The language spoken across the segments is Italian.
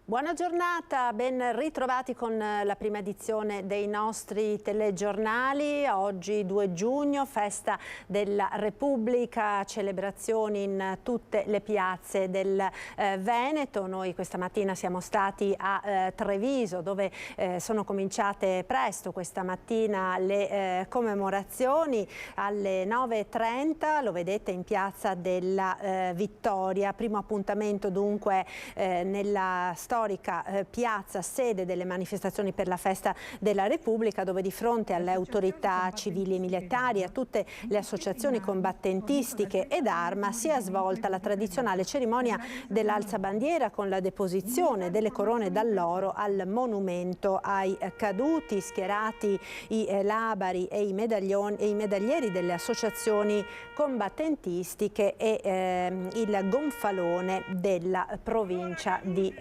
Buona giornata, ben ritrovati con la prima edizione dei nostri telegiornali. Oggi 2 giugno, festa della Repubblica, celebrazioni in tutte le piazze del Veneto. Noi questa mattina siamo stati a Treviso, dove sono cominciate presto questa mattina le commemorazioni alle 9:30, lo vedete in piazza della Vittoria. Primo appuntamento dunque nella storica piazza sede delle manifestazioni per la festa della Repubblica, dove di fronte alle autorità civili e militari, a tutte le associazioni combattentistiche ed Arma, si è svolta la tradizionale cerimonia dell'alzabandiera con la deposizione delle corone d'alloro al monumento ai caduti, schierati i labari e i medaglieri delle associazioni combattentistiche e il gonfalone della provincia di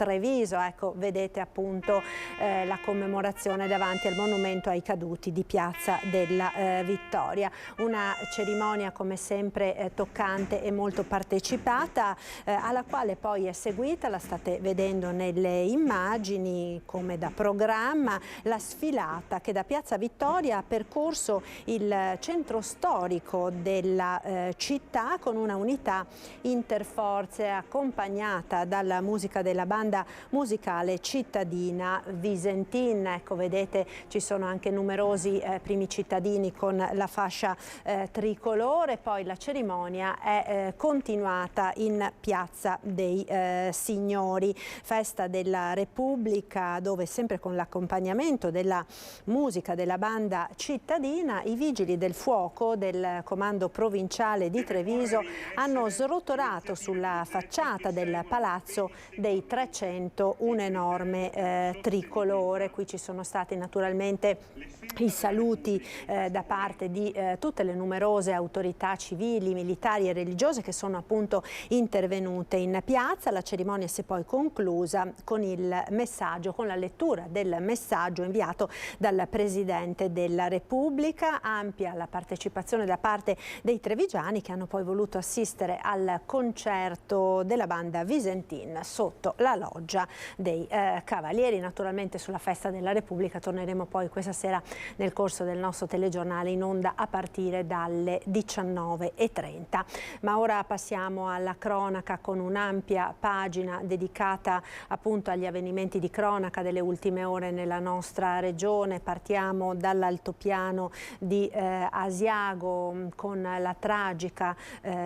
Treviso. Ecco, vedete appunto la commemorazione davanti al monumento ai caduti di Piazza della Vittoria. Una cerimonia come sempre toccante e molto partecipata, alla quale poi è seguita, la state vedendo nelle immagini come da programma, la sfilata che da Piazza Vittoria ha percorso il centro storico della città con una unità interforze accompagnata dalla musica della banda musicale cittadina Visentin. Ecco, vedete, ci sono anche numerosi primi cittadini con la fascia tricolore. Poi la cerimonia è continuata in Piazza dei Signori, festa della Repubblica, dove sempre con l'accompagnamento della musica della banda cittadina, i vigili del fuoco del comando provinciale di Treviso hanno srotolato sulla facciata del Palazzo dei 300 un enorme tricolore. Qui ci sono stati naturalmente i saluti da parte di tutte le numerose autorità civili, militari e religiose che sono appunto intervenute in piazza. La cerimonia si è poi conclusa con il messaggio, con la lettura del messaggio inviato dal Presidente della Repubblica. Ampia la partecipazione da parte dei trevigiani, che hanno poi voluto assistere al concerto della banda Visentin sotto la loggia dei Cavalieri. Naturalmente sulla festa della Repubblica torneremo poi questa sera nel corso del nostro telegiornale in onda a partire dalle 19:30. Ma ora passiamo alla cronaca con un'ampia pagina dedicata appunto agli avvenimenti di cronaca delle ultime ore nella nostra regione. Partiamo dall'altopiano di Asiago con la tragica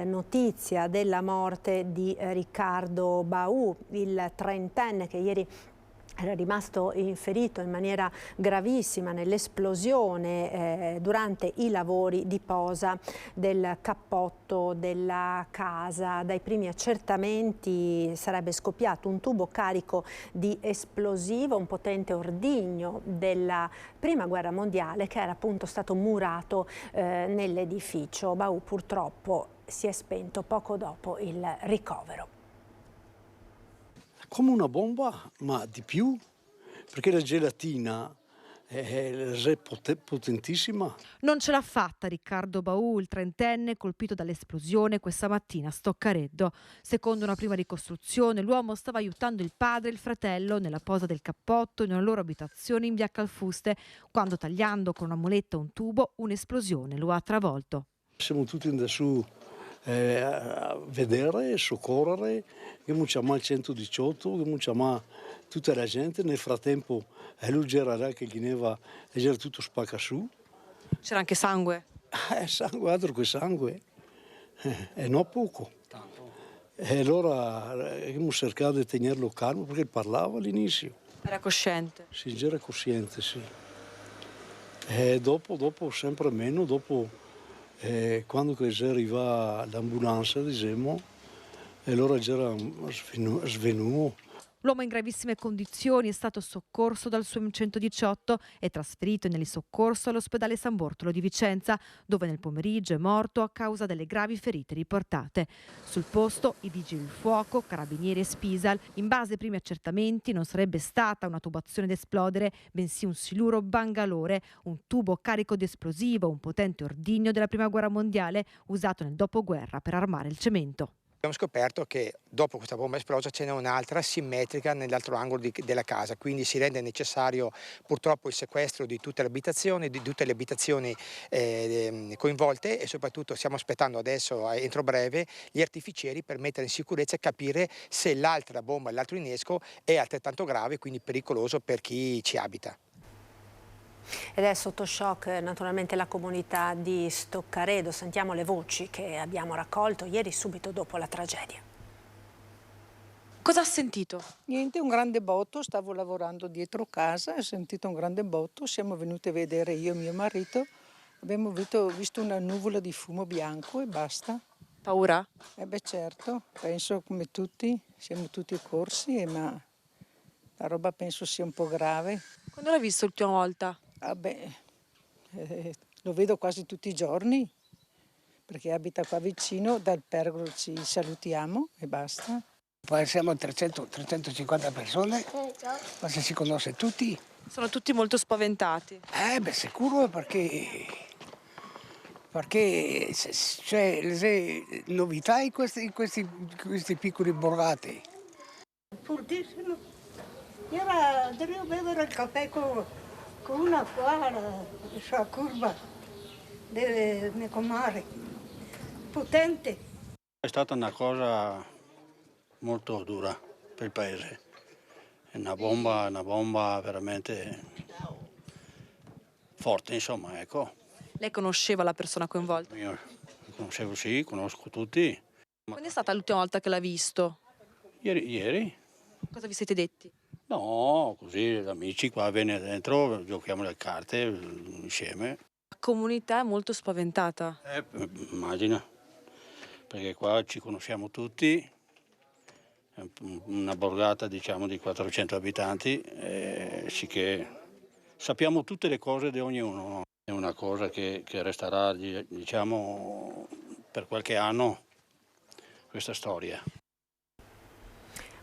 notizia della morte di Riccardo Baù, il trentenne che ieri era rimasto ferito in maniera gravissima nell'esplosione durante i lavori di posa del cappotto della casa. Dai primi accertamenti sarebbe scoppiato un tubo carico di esplosivo, un potente ordigno della Prima Guerra Mondiale, che era appunto stato murato nell'edificio. Baù purtroppo si è spento poco dopo il ricovero. Come una bomba, ma di più, perché la gelatina è potentissima. Non ce l'ha fatta Riccardo Baù, il trentenne colpito dall'esplosione questa mattina a Stoccareddo. Secondo una prima ricostruzione, l'uomo stava aiutando il padre e il fratello nella posa del cappotto in una loro abitazione in via Calfuste, quando tagliando con una muletta un tubo, un'esplosione lo ha travolto. Siamo tutti in su a vedere, soccorrere, abbiamo chiamato il 118, abbiamo chiamato tutta la gente. Nel frattempo lui c'era là che era tutto spacca su. C'era anche sangue? Sangue, altro che sangue, e non poco. E allora abbiamo cercato di tenerlo calmo perché parlava all'inizio. Era cosciente? Sì, era cosciente, sì. E dopo sempre meno, quando arriva l'ambulanza, diciamo, e allora c'era svenuto. L'uomo in gravissime condizioni è stato soccorso dal SUEM 118 e trasferito in elisoccorso all'ospedale San Bortolo di Vicenza, dove nel pomeriggio è morto a causa delle gravi ferite riportate. Sul posto i vigili del fuoco, carabinieri e Spisal. In base ai primi accertamenti non sarebbe stata una tubazione ad esplodere, bensì un siluro bangalore, un tubo carico di esplosivo, un potente ordigno della Prima Guerra Mondiale usato nel dopoguerra per armare il cemento. Abbiamo scoperto che dopo questa bomba esplosa ce n'è un'altra simmetrica nell'altro angolo della casa, quindi si rende necessario purtroppo il sequestro di tutte le abitazioni coinvolte, e soprattutto stiamo aspettando adesso, entro breve, gli artificieri per mettere in sicurezza e capire se l'altra bomba, l'altro innesco è altrettanto grave, quindi pericoloso per chi ci abita. Ed è sotto shock naturalmente la comunità di Stoccaredo. Sentiamo le voci che abbiamo raccolto ieri subito dopo la tragedia. Cosa ha sentito? Niente, un grande botto, stavo lavorando dietro casa, ho sentito un grande botto, siamo venuti a vedere io e mio marito, abbiamo visto una nuvola di fumo bianco e basta. Paura? Beh certo, penso come tutti, siamo tutti corsi, ma la roba penso sia un po' grave. Quando l'hai visto l'ultima volta? Lo vedo quasi tutti i giorni, perché abita qua vicino, dal Pergolo ci salutiamo e basta. Poi siamo 300-350 persone, ma se si conosce tutti. Sono tutti molto spaventati. Sicuro perché c'è novità in questi piccoli borgate. Fortissimo. Io dovevo bere il caffè con una qua sulla curva delle comare, potente. È stata una cosa molto dura per il paese, è una bomba veramente forte, insomma, ecco. Lei conosceva la persona coinvolta? Io conoscevo, sì, conosco tutti. Quando è stata l'ultima volta che l'ha visto? Ieri? Cosa vi siete detti? No, così, amici qua viene dentro, giochiamo le carte insieme. La comunità è molto spaventata. Immagina, perché qua ci conosciamo tutti, è una borgata diciamo di 400 abitanti, sì che sappiamo tutte le cose di ognuno, no? È una cosa che resterà diciamo per qualche anno, questa storia.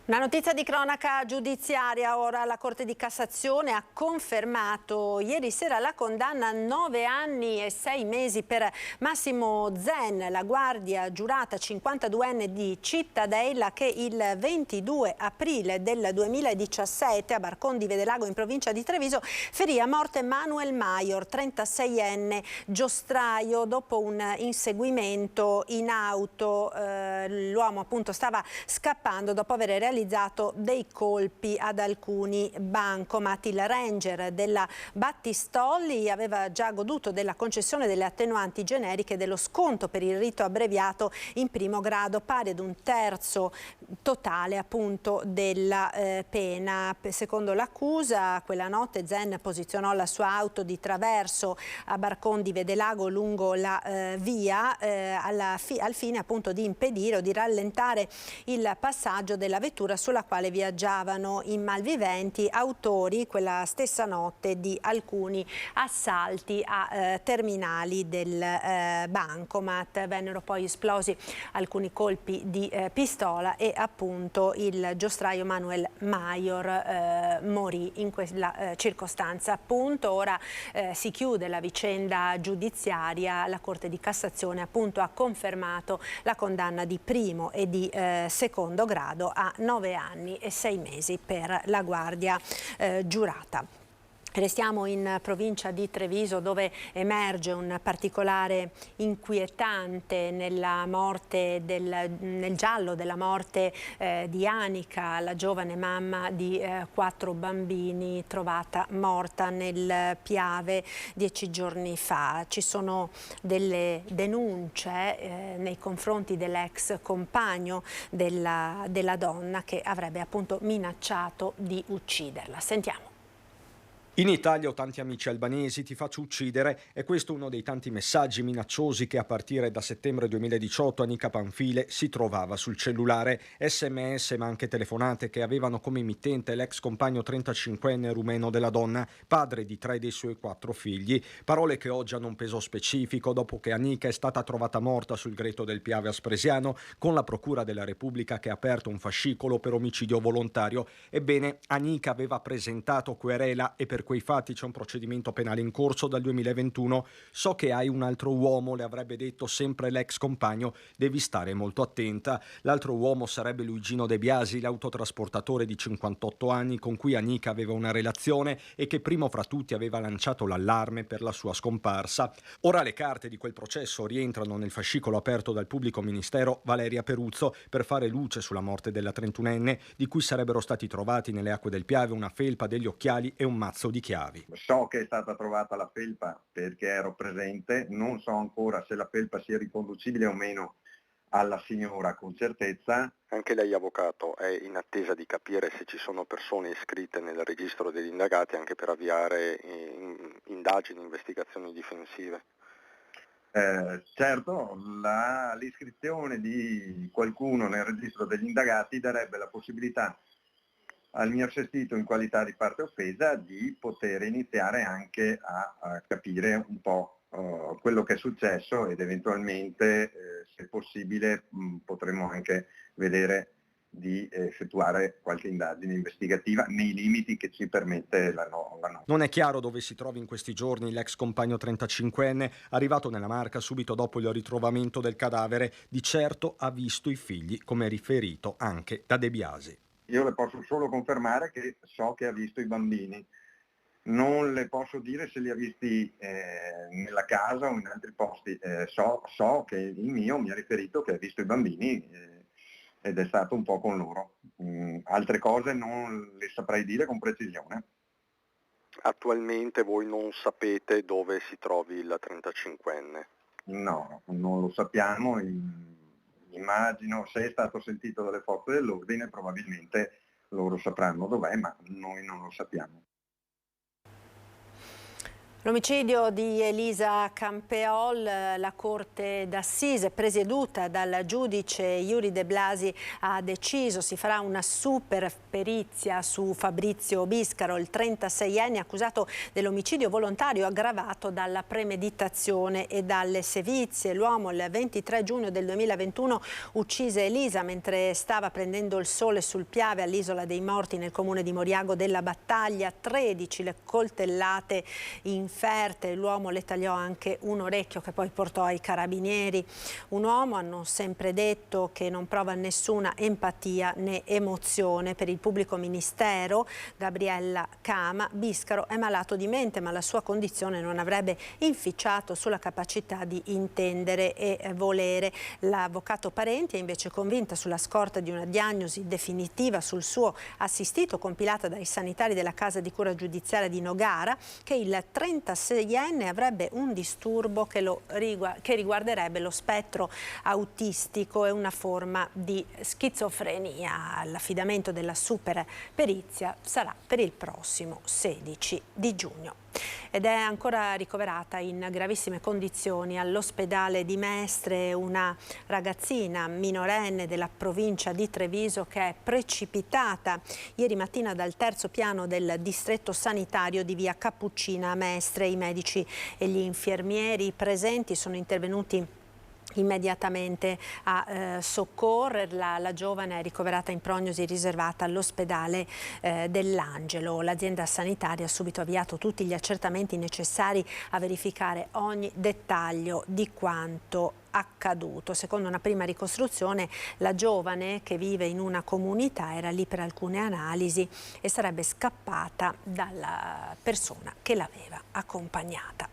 Una notizia di cronaca giudiziaria. Ora la Corte di Cassazione ha confermato ieri sera la condanna a 9 anni e 6 mesi per Massimo Zen, la guardia giurata 52enne di Cittadella, che il 22 aprile del 2017 a Barcon di Vedelago in provincia di Treviso ferì a morte Manuel Maior, 36enne giostraio. Dopo un inseguimento in auto, l'uomo appunto stava scappando dopo aver realizzato dei colpi ad alcuni bancomat. Il ranger della Battistolli aveva già goduto della concessione delle attenuanti generiche e dello sconto per il rito abbreviato in primo grado, pari ad un terzo totale appunto della pena. Secondo l'accusa, quella notte Zen posizionò la sua auto di traverso a Barcon di Vedelago lungo la via al fine appunto di impedire o di rallentare il passaggio della vettura sulla quale viaggiavano i malviventi, autori quella stessa notte di alcuni assalti a terminali del bancomat. Vennero poi esplosi alcuni colpi di pistola e appunto il giostraio Manuel Maior morì in quella circostanza. Appunto ora si chiude la vicenda giudiziaria. La Corte di Cassazione appunto ha confermato la condanna di primo e di secondo grado a 9 anni e 6 mesi per la guardia giurata. Restiamo in provincia di Treviso, dove emerge un particolare inquietante nel giallo della morte di Anica, la giovane mamma di 4 bambini trovata morta nel Piave 10 giorni fa. Ci sono delle denunce nei confronti dell'ex compagno della donna, che avrebbe appunto minacciato di ucciderla. Sentiamo. In Italia ho tanti amici albanesi, ti faccio uccidere, e questo è uno dei tanti messaggi minacciosi che a partire da settembre 2018 Anica Panfile si trovava sul cellulare. SMS ma anche telefonate che avevano come mittente l'ex compagno 35enne rumeno della donna, padre di 3 dei suoi 4 figli. Parole che oggi hanno un peso specifico dopo che Anica è stata trovata morta sul greto del Piave Aspresiano, con la Procura della Repubblica che ha aperto un fascicolo per omicidio volontario. Ebbene, Anica aveva presentato querela e per quei fatti c'è un procedimento penale in corso dal 2021. So che hai un altro uomo, le avrebbe detto sempre l'ex compagno, devi stare molto attenta. L'altro uomo sarebbe Luigino De Biasi, l'autotrasportatore di 58 anni con cui Anika aveva una relazione e che primo fra tutti aveva lanciato l'allarme per la sua scomparsa. Ora le carte di quel processo rientrano nel fascicolo aperto dal pubblico ministero Valeria Peruzzo per fare luce sulla morte della 31enne, di cui sarebbero stati trovati nelle acque del Piave una felpa, degli occhiali e un mazzo di chiavi. So che è stata trovata la felpa perché ero presente, non so ancora se la felpa sia riconducibile o meno alla signora con certezza. Anche lei, avvocato, è in attesa di capire se ci sono persone iscritte nel registro degli indagati anche per avviare indagini, investigazioni difensive. Certo, l'iscrizione di qualcuno nel registro degli indagati darebbe la possibilità al mio assistito in qualità di parte offesa di poter iniziare anche a capire un po' quello che è successo ed eventualmente, se possibile, potremmo anche vedere di effettuare qualche indagine investigativa nei limiti che ci permette la norma. Non è chiaro dove si trovi in questi giorni l'ex compagno 35enne, arrivato nella Marca subito dopo il ritrovamento del cadavere. Di certo ha visto i figli, come riferito anche da De Biasi. Io le posso solo confermare che so che ha visto i bambini. Non le posso dire se li ha visti nella casa o in altri posti. So che il mio mi ha riferito che ha visto i bambini ed è stato un po' con loro. Altre cose non le saprei dire con precisione. Attualmente voi non sapete dove si trovi il 35enne? No, non lo sappiamo. Immagino, se è stato sentito dalle forze dell'ordine, probabilmente loro sapranno dov'è, ma noi non lo sappiamo. L'omicidio di Elisa Campeol, la Corte d'Assise presieduta dal giudice Yuri De Blasi ha deciso si farà una super perizia su Fabrizio Biscaro, il 36enne accusato dell'omicidio volontario aggravato dalla premeditazione e dalle sevizie. L'uomo il 23 giugno del 2021 uccise Elisa mentre stava prendendo il sole sul Piave all'Isola dei Morti nel comune di Moriago della Battaglia. 13 le coltellate inferte, l'uomo le tagliò anche un orecchio che poi portò ai carabinieri. Un uomo, hanno sempre detto, che non prova nessuna empatia né emozione. Per il pubblico ministero Gabriella Cama, Biscaro è malato di mente, ma la sua condizione non avrebbe inficiato sulla capacità di intendere e volere. L'avvocato Parenti è invece convinta, sulla scorta di una diagnosi definitiva sul suo assistito compilata dai sanitari della casa di cura giudiziaria di Nogara, che il 36enne avrebbe un disturbo che riguarderebbe lo spettro autistico e una forma di schizofrenia. L'affidamento della super perizia sarà per il prossimo 16 di giugno. Ed è ancora ricoverata in gravissime condizioni all'ospedale di Mestre una ragazzina minorenne della provincia di Treviso che è precipitata ieri mattina dal terzo piano del distretto sanitario di via Cappuccina a Mestre. I medici e gli infermieri presenti sono intervenuti immediatamente a soccorrerla. La giovane è ricoverata in prognosi riservata all'ospedale dell'Angelo. L'azienda sanitaria ha subito avviato tutti gli accertamenti necessari a verificare ogni dettaglio di quanto accaduto. Secondo una prima ricostruzione, la giovane, che vive in una comunità, era lì per alcune analisi e sarebbe scappata dalla persona che l'aveva accompagnata.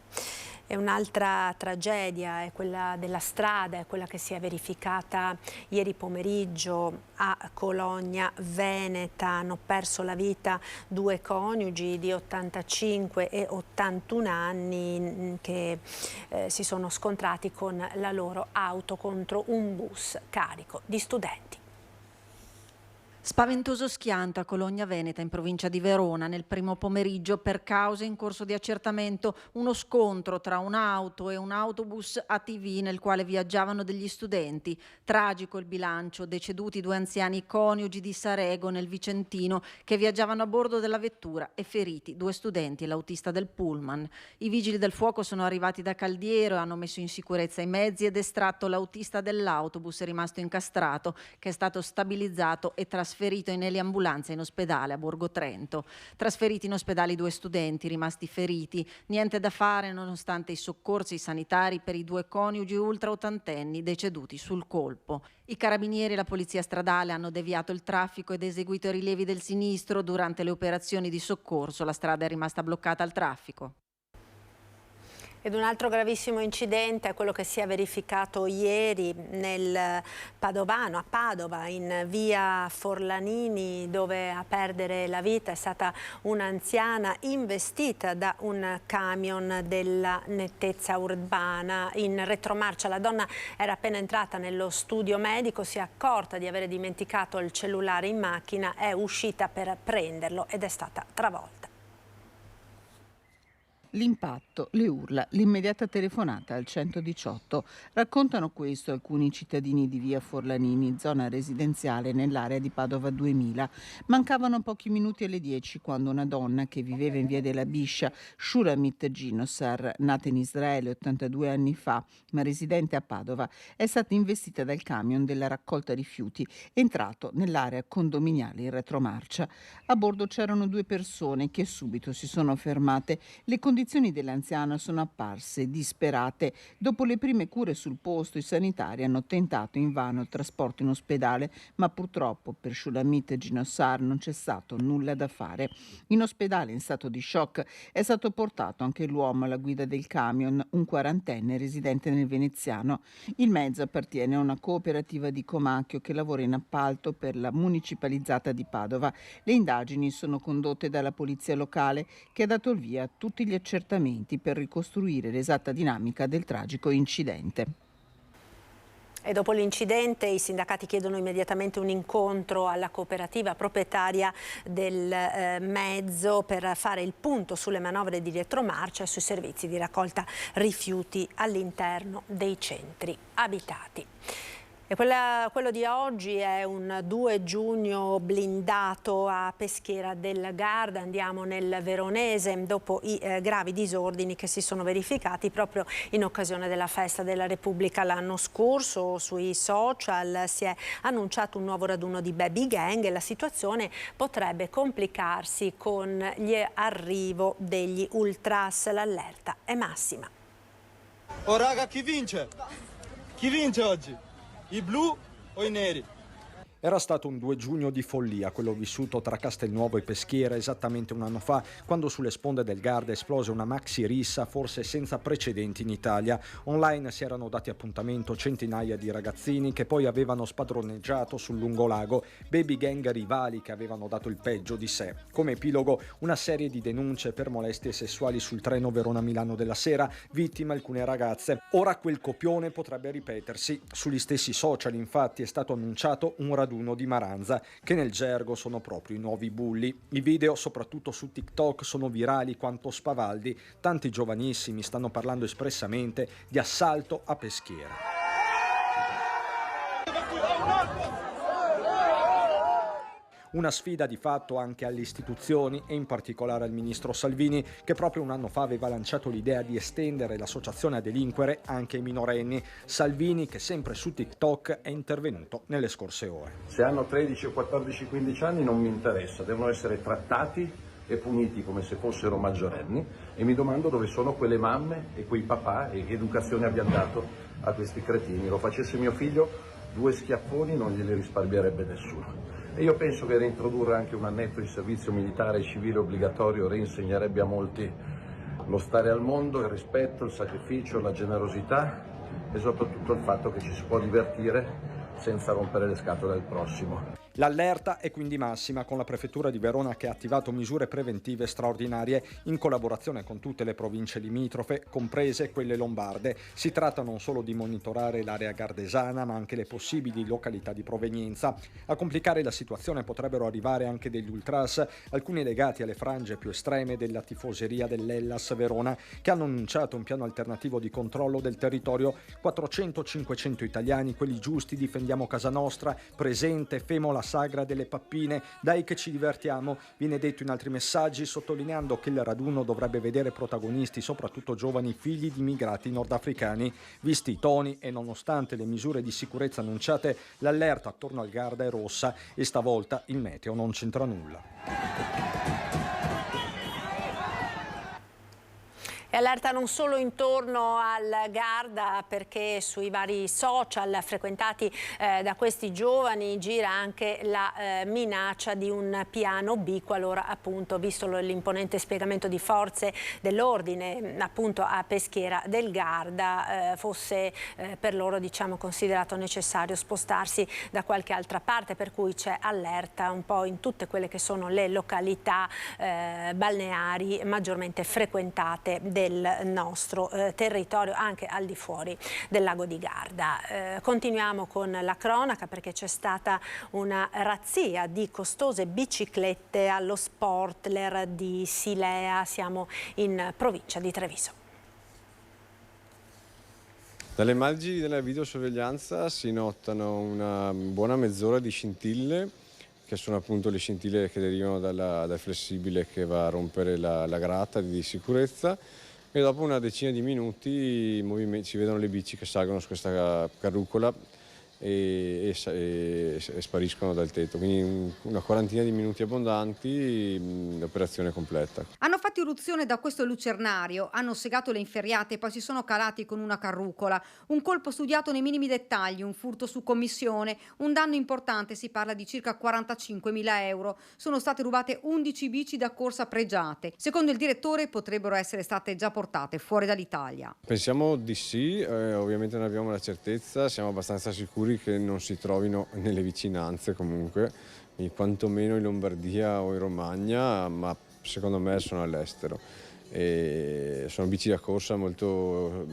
E un'altra tragedia è quella della strada, è quella che si è verificata ieri pomeriggio a Cologna Veneta. Hanno perso la vita due coniugi di 85 e 81 anni che si sono scontrati con la loro auto contro un bus carico di studenti. Spaventoso schianto a Cologna Veneta, in provincia di Verona, nel primo pomeriggio per cause in corso di accertamento. Uno scontro tra un'auto e un autobus ATV nel quale viaggiavano degli studenti. Tragico il bilancio: deceduti due anziani coniugi di Sarego nel Vicentino che viaggiavano a bordo della vettura, e feriti due studenti e l'autista del pullman. I vigili del fuoco sono arrivati da Caldiero e hanno messo in sicurezza i mezzi ed estratto l'autista dell'autobus rimasto incastrato, che è stato stabilizzato e trasferito trasferito in eliambulanza in ospedale a Borgo Trento. Trasferiti in ospedale 2 studenti rimasti feriti. Niente da fare nonostante i soccorsi sanitari per i 2 coniugi ultraottantenni deceduti sul colpo. I carabinieri e la polizia stradale hanno deviato il traffico ed eseguito rilievi del sinistro. Durante le operazioni di soccorso la strada è rimasta bloccata al traffico. Ed un altro gravissimo incidente è quello che si è verificato ieri nel Padovano, a Padova, in via Forlanini, dove a perdere la vita è stata un'anziana investita da un camion della nettezza urbana in retromarcia. La donna era appena entrata nello studio medico, si è accorta di avere dimenticato il cellulare in macchina, è uscita per prenderlo ed è stata travolta. L'impatto, le urla, l'immediata telefonata al 118. Raccontano questo alcuni cittadini di via Forlanini, zona residenziale nell'area di Padova 2000. Mancavano pochi minuti alle 10 quando una donna che viveva in via della Biscia, Shulamit Ginosar, nata in Israele 82 anni fa, ma residente a Padova, è stata investita dal camion della raccolta rifiuti entrato nell'area condominiale in retromarcia. A bordo c'erano 2 persone che subito si sono fermate. Le condizioni dell'anziana sono apparse disperate. Dopo le prime cure sul posto, i sanitari hanno tentato invano il trasporto in ospedale, ma purtroppo per Shulamit Ginosar non c'è stato nulla da fare. In ospedale, in stato di shock, è stato portato anche l'uomo alla guida del camion, un 40enne residente nel Veneziano. Il mezzo appartiene a una cooperativa di Comacchio che lavora in appalto per la municipalizzata di Padova. Le indagini sono condotte dalla polizia locale, che ha dato il via a tutti gli accertamenti per ricostruire l'esatta dinamica del tragico incidente. E dopo l'incidente i sindacati chiedono immediatamente un incontro alla cooperativa proprietaria del mezzo per fare il punto sulle manovre di retromarcia e sui servizi di raccolta rifiuti all'interno dei centri abitati. E quello di oggi è un 2 giugno blindato a Peschiera del Garda. Andiamo nel Veronese dopo i gravi disordini che si sono verificati proprio in occasione della festa della Repubblica l'anno scorso. Sui social si è annunciato un nuovo raduno di baby gang e la situazione potrebbe complicarsi con l'arrivo degli ultras. L'allerta è massima. Oh raga, chi vince? Chi vince oggi? I blu o i neri? Era stato un 2 giugno di follia, quello vissuto tra Castelnuovo e Peschiera esattamente un anno fa, quando sulle sponde del Garda esplose una maxi rissa forse senza precedenti in Italia. Online si erano dati appuntamento centinaia di ragazzini che poi avevano spadroneggiato sul lungolago, baby gang rivali che avevano dato il peggio di sé. Come epilogo una serie di denunce per molestie sessuali sul treno Verona-Milano della sera, vittime alcune ragazze. Ora quel copione potrebbe ripetersi. Sugli stessi social infatti è stato annunciato un raduno di Maranza, che nel gergo sono proprio i nuovi bulli. I video, soprattutto su TikTok, sono virali quanto spavaldi. Tanti giovanissimi stanno parlando espressamente di assalto a Peschiera. Una sfida di fatto anche alle istituzioni e in particolare al ministro Salvini, che proprio un anno fa aveva lanciato l'idea di estendere l'associazione a delinquere anche ai minorenni. Salvini che sempre su TikTok è intervenuto nelle scorse ore. Se hanno 13, 14, 15 anni non mi interessa, devono essere trattati e puniti come se fossero maggiorenni e mi domando dove sono quelle mamme e quei papà e che educazione abbiamo dato a questi cretini. Lo facesse mio figlio, 2 schiaffoni non glieli risparmierebbe nessuno. E io penso che reintrodurre anche un annetto di servizio militare e civile obbligatorio reinsegnerebbe a molti lo stare al mondo, il rispetto, il sacrificio, la generosità e soprattutto il fatto che ci si può divertire senza rompere le scatole al prossimo. L'allerta è quindi massima, con la prefettura di Verona che ha attivato misure preventive straordinarie in collaborazione con tutte le province limitrofe, comprese quelle lombarde. Si tratta non solo di monitorare l'area gardesana, ma anche le possibili località di provenienza. A complicare la situazione potrebbero arrivare anche degli ultras, alcuni legati alle frange più estreme della tifoseria dell'Hellas Verona, che hanno annunciato un piano alternativo di controllo del territorio. 400-500 italiani, quelli giusti, difendiamo casa nostra, presente, Femola sagra delle pappine, dai che ci divertiamo, viene detto in altri messaggi, sottolineando che il raduno dovrebbe vedere protagonisti soprattutto giovani figli di immigrati nordafricani. Visti i toni e nonostante le misure di sicurezza annunciate, l'allerta attorno al Garda è rossa e stavolta il meteo non c'entra nulla. E allerta non solo intorno al Garda, perché sui vari social frequentati da questi giovani gira anche la minaccia di un piano B qualora, appunto, visto l'imponente spiegamento di forze dell'ordine appunto a Peschiera del Garda, fosse per loro, diciamo, considerato necessario spostarsi da qualche altra parte, per cui c'è allerta un po' in tutte quelle che sono le località balneari maggiormente frequentate del nostro territorio, anche al di fuori del lago di Garda. Continuiamo con la cronaca, perché c'è stata una razzia di costose biciclette allo Sportler di Silea, siamo in provincia di Treviso. Dalle immagini della videosorveglianza si notano una buona mezz'ora di scintille, che sono appunto le scintille che derivano dal flessibile che va a rompere la grata di sicurezza, e dopo una decina di minuti si vedono le bici che salgono su questa carrucola e spariscono dal tetto, quindi una quarantina di minuti abbondanti, l'operazione completa. Hanno fatto irruzione da questo lucernario, hanno segato le inferriate e poi si sono calati con una carrucola. Un colpo studiato nei minimi dettagli, un furto su commissione, un danno importante, si parla di circa 45.000 euro. Sono state rubate 11 bici da corsa pregiate. Secondo il direttore potrebbero essere state già portate fuori dall'Italia. Pensiamo di sì, ovviamente non abbiamo la certezza, siamo abbastanza sicuri che non si trovino nelle vicinanze comunque, quantomeno in Lombardia o in Romagna, ma secondo me sono all'estero. E sono bici da corsa molto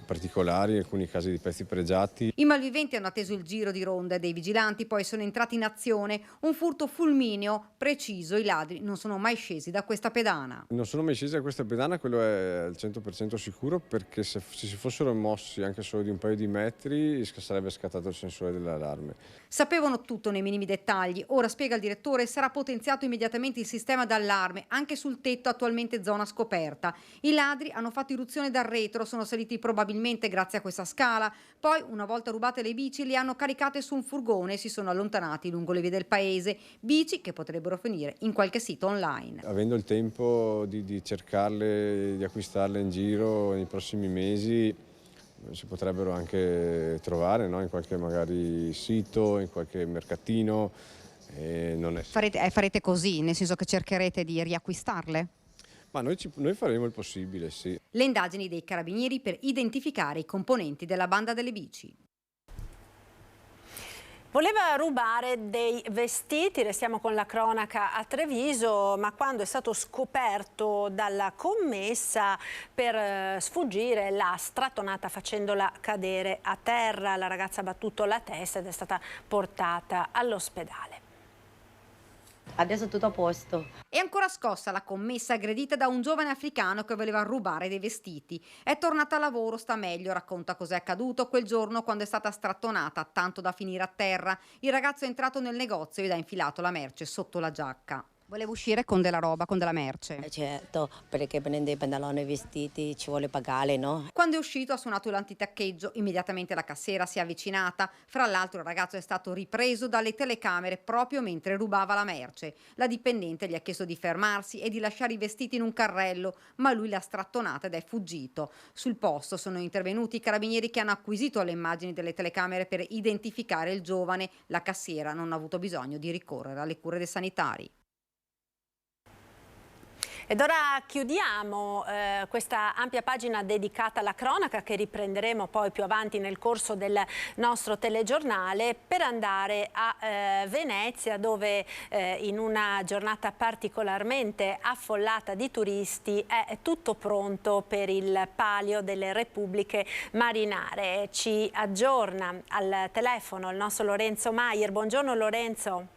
particolari, in alcuni casi di pezzi pregiati. I malviventi hanno atteso il giro di ronda dei vigilanti, poi sono entrati in azione. Un furto fulmineo, preciso, i ladri non sono mai scesi da questa pedana. Non sono mai scesi da questa pedana, quello è al 100% sicuro, perché se si fossero mossi anche solo di un paio di metri sarebbe scattato il sensore dell'allarme. Sapevano tutto nei minimi dettagli. Ora, spiega il direttore, sarà potenziato immediatamente il sistema d'allarme anche sul tetto, attualmente zona scoperta. I ladri hanno fatto irruzione dal retro, sono saliti probabilmente grazie a questa scala, poi una volta rubate le bici le hanno caricate su un furgone e si sono allontanati lungo le vie del paese, bici che potrebbero finire in qualche sito online. Avendo il tempo di cercarle, di acquistarle in giro nei prossimi mesi, si potrebbero anche trovare, no? In qualche magari sito, in qualche mercatino. Non è... Farete così, nel senso che cercherete di riacquistarle? Ma noi faremo il possibile, sì. Le indagini dei carabinieri per identificare i componenti della banda delle bici. Voleva rubare dei vestiti, restiamo con la cronaca a Treviso, ma quando è stato scoperto dalla commessa, per sfuggire l'ha strattonata facendola cadere a terra. La ragazza ha battuto la testa ed è stata portata all'ospedale. Adesso tutto a posto. È ancora scossa la commessa aggredita da un giovane africano che voleva rubare dei vestiti. È tornata a lavoro, sta meglio, racconta cos'è accaduto quel giorno quando è stata strattonata, tanto da finire a terra. Il ragazzo è entrato nel negozio ed ha infilato la merce sotto la giacca. Voleva uscire con della roba, con della merce. Certo, perché prende i pantaloni e i vestiti, ci vuole pagare, no? Quando è uscito ha suonato l'antitaccheggio, immediatamente la cassiera si è avvicinata. Fra l'altro il ragazzo è stato ripreso dalle telecamere proprio mentre rubava la merce. La dipendente gli ha chiesto di fermarsi e di lasciare i vestiti in un carrello, ma lui l'ha strattonata ed è fuggito. Sul posto sono intervenuti i carabinieri che hanno acquisito le immagini delle telecamere per identificare il giovane. La cassiera non ha avuto bisogno di ricorrere alle cure dei sanitari. Ed ora chiudiamo questa ampia pagina dedicata alla cronaca, che riprenderemo poi più avanti nel corso del nostro telegiornale, per andare a Venezia, dove in una giornata particolarmente affollata di turisti è tutto pronto per il Palio delle Repubbliche Marinare. Ci aggiorna al telefono il nostro Lorenzo Maier. Buongiorno Lorenzo.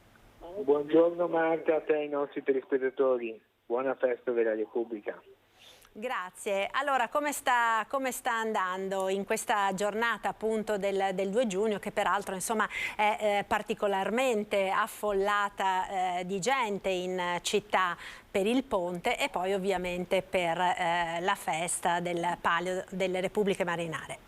Buongiorno Marta, a te e ai nostri telespettatori. Buona festa della Repubblica. Grazie. Allora, come sta andando in questa giornata appunto del 2 giugno, che peraltro insomma è particolarmente affollata di gente in città per il ponte e poi ovviamente per la festa del Palio delle Repubbliche Marinare?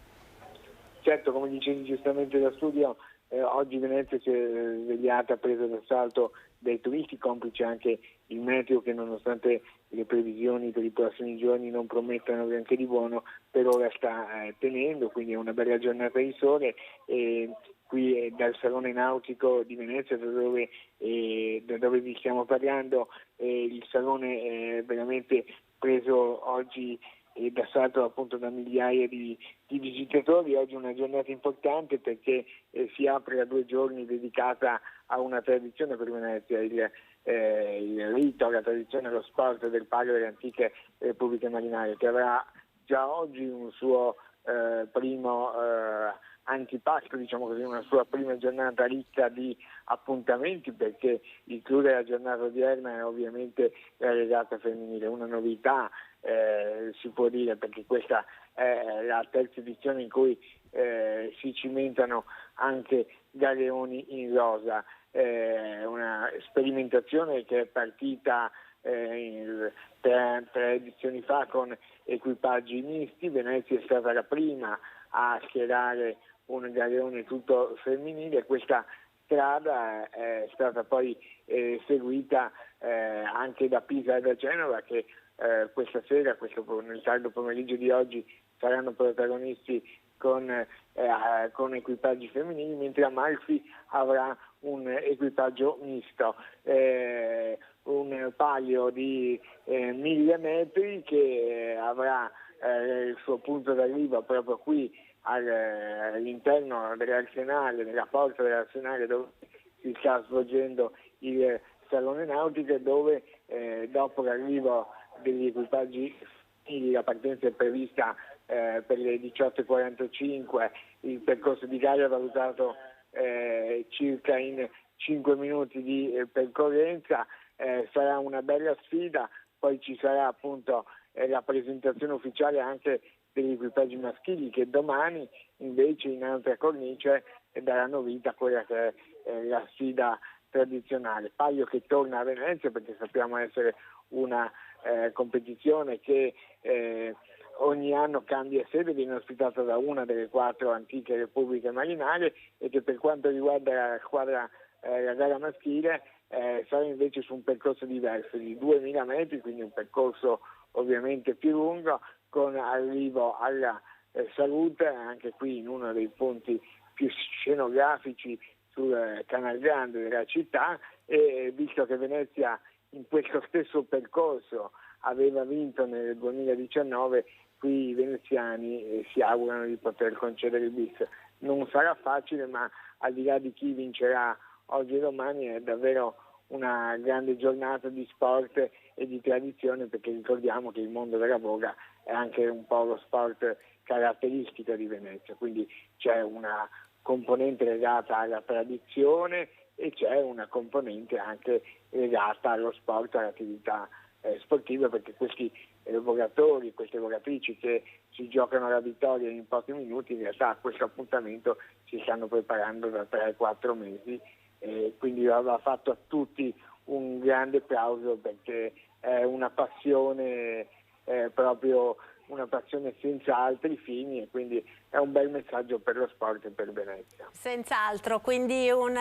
Certo, come dicevi giustamente da studio, oggi Venezia si è svegliata presa d'assalto dai turisti, complice anche il meteo che nonostante le previsioni per i prossimi giorni non promettano granché di buono, per ora sta tenendo, quindi è una bella giornata di sole. Qui dal Salone Nautico di Venezia, da dove vi stiamo parlando, il salone è veramente preso oggi d'assalto appunto da migliaia di visitatori. Oggi è una giornata importante perché si apre a 2 giorni dedicata a una tradizione per Venezia, il rito, la tradizione, lo sport del Palio delle Antiche Repubbliche Marinare, che avrà già oggi un suo primo antipasto, diciamo così, una sua prima giornata ricca di appuntamenti, perché il clou della giornata odierna è ovviamente la regata femminile, una novità si può dire, perché questa è la terza edizione in cui si cimentano anche galeoni in rosa, una sperimentazione che è partita 3 edizioni fa con equipaggi misti. Venezia è stata la prima a schierare un galeone tutto femminile. Questa strada è stata poi seguita anche da Pisa e da Genova, che questa sera, nel tardo pomeriggio di oggi, saranno protagonisti con equipaggi femminili, mentre Amalfi avrà un equipaggio misto, un palio di 1000 metri che avrà il suo punto d'arrivo proprio qui all'interno dell'Arsenale, nella porta dell'Arsenale dove si sta svolgendo il Salone Nautico, dove dopo l'arrivo degli equipaggi la partenza è prevista per le 18:45, il percorso di gara è valutato circa in 5 minuti di percorrenza, sarà una bella sfida. Poi ci sarà appunto la presentazione ufficiale anche degli equipaggi maschili, che domani invece in altra cornice daranno vita a quella che è la sfida tradizionale. Palio che torna a Venezia, perché sappiamo essere una competizione che ogni anno cambia sede, viene ospitata da una delle 4 antiche repubbliche marinare, e che per quanto riguarda la gara maschile sarà invece su un percorso diverso di 2000 metri, quindi un percorso ovviamente più lungo, con arrivo alla Salute, anche qui in uno dei punti più scenografici sul Canal Grande della città, e visto che Venezia in questo stesso percorso aveva vinto nel 2019, qui i veneziani si augurano di poter concedere il bis. Non sarà facile, ma al di là di chi vincerà oggi e domani è davvero una grande giornata di sport e di tradizione, perché ricordiamo che il mondo della boga è anche un po' lo sport caratteristico di Venezia, quindi c'è una componente legata alla tradizione e c'è una componente anche legata allo sport, all'attività sportiva, perché questi vogatori, queste vogatrici che si giocano la vittoria in pochi minuti, in realtà a questo appuntamento si stanno preparando da 3-4 mesi, quindi va fatto a tutti un grande applauso, perché è una passione proprio una passione senza altri fini, e quindi è un bel messaggio per lo sport e per Venezia. Senz'altro, quindi un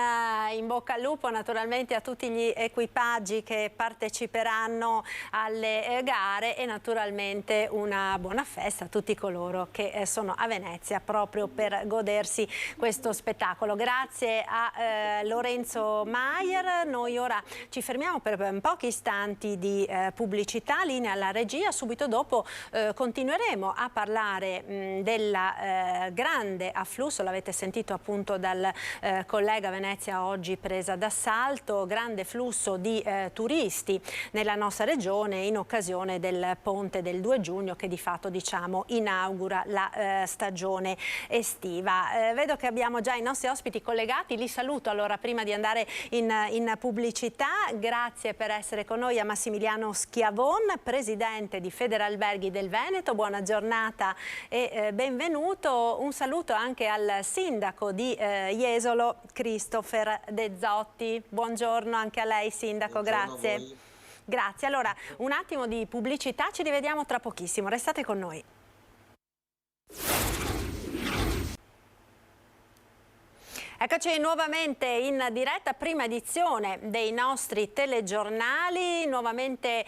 in bocca al lupo naturalmente a tutti gli equipaggi che parteciperanno alle gare, e naturalmente una buona festa a tutti coloro che sono a Venezia proprio per godersi questo spettacolo. Grazie a Lorenzo Maier. Noi ora ci fermiamo per pochi istanti di pubblicità, linea alla regia, subito dopo continuiamo continueremo a parlare del grande afflusso, l'avete sentito appunto dal collega Venezia oggi presa d'assalto, grande flusso di turisti nella nostra regione in occasione del ponte del 2 giugno che di fatto inaugura la stagione estiva. Vedo che abbiamo già i nostri ospiti collegati, li saluto allora prima di andare in pubblicità. Grazie per essere con noi a Massimiliano Schiavon, presidente di Federalberghi del Veneto, buona giornata e benvenuto. Un saluto anche al sindaco di Jesolo, Christopher De Zotti. Buongiorno anche a lei sindaco, grazie. Grazie, allora un attimo di pubblicità, ci rivediamo tra pochissimo, restate con noi. Eccoci nuovamente in diretta, prima edizione dei nostri telegiornali. Nuovamente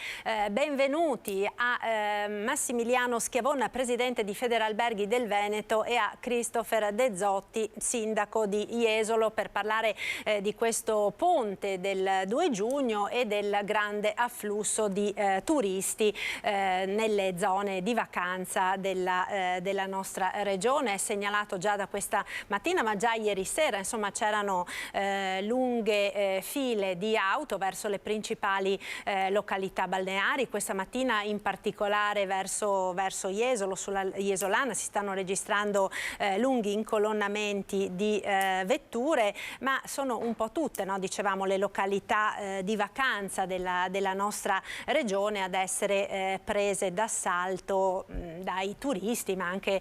benvenuti a Massimiliano Schiavon, presidente di Federalberghi del Veneto, e a Christopher De Zotti, sindaco di Jesolo, per parlare di questo ponte del 2 giugno e del grande afflusso di turisti nelle zone di vacanza della nostra regione. È segnalato già da questa mattina, ma già ieri sera, insomma, c'erano lunghe file di auto verso le principali località balneari. Questa mattina in particolare verso Jesolo, sulla Jesolana, si stanno registrando lunghi incolonnamenti di vetture, ma sono un po' tutte, no? Dicevamo, le località di vacanza della nostra regione ad essere prese d'assalto dai turisti, ma anche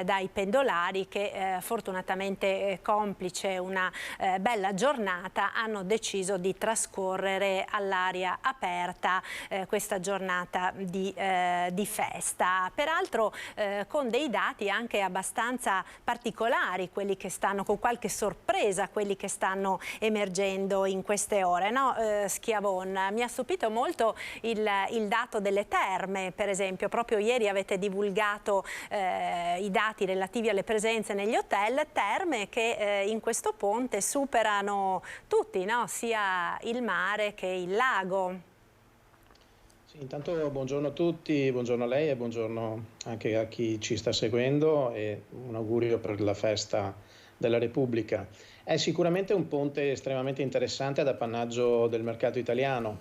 dai pendolari che fortunatamente, complice una bella giornata, hanno deciso di trascorrere all'aria aperta questa giornata di festa. Peraltro con dei dati anche abbastanza particolari, quelli che stanno, con qualche sorpresa, quelli che stanno emergendo in queste ore, no? Schiavon, mi ha stupito molto il dato delle terme, per esempio. Proprio ieri avete divulgato i dati relativi alle presenze negli hotel, terme che in questo ponte superano tutti, no? Sia il mare che il lago. Sì, intanto buongiorno a tutti, buongiorno a lei e buongiorno anche a chi ci sta seguendo, e un augurio per la festa della Repubblica. È sicuramente un ponte estremamente interessante ad appannaggio del mercato italiano.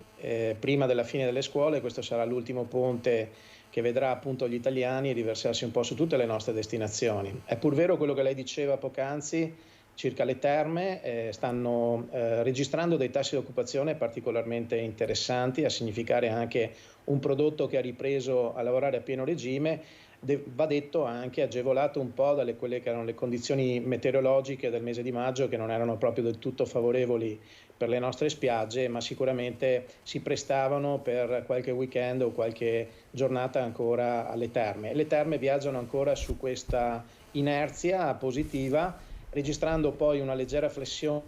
Prima della fine delle scuole questo sarà l'ultimo ponte che vedrà appunto gli italiani riversarsi un po' su tutte le nostre destinazioni. È pur vero quello che lei diceva poc'anzi circa le terme, stanno registrando dei tassi di occupazione particolarmente interessanti, a significare anche un prodotto che ha ripreso a lavorare a pieno regime, va detto anche agevolato un po' dalle quelle che erano le condizioni meteorologiche del mese di maggio, che non erano proprio del tutto favorevoli per le nostre spiagge, ma sicuramente si prestavano per qualche weekend o qualche giornata ancora alle terme. Le terme viaggiano ancora su questa inerzia positiva, registrando poi una leggera flessione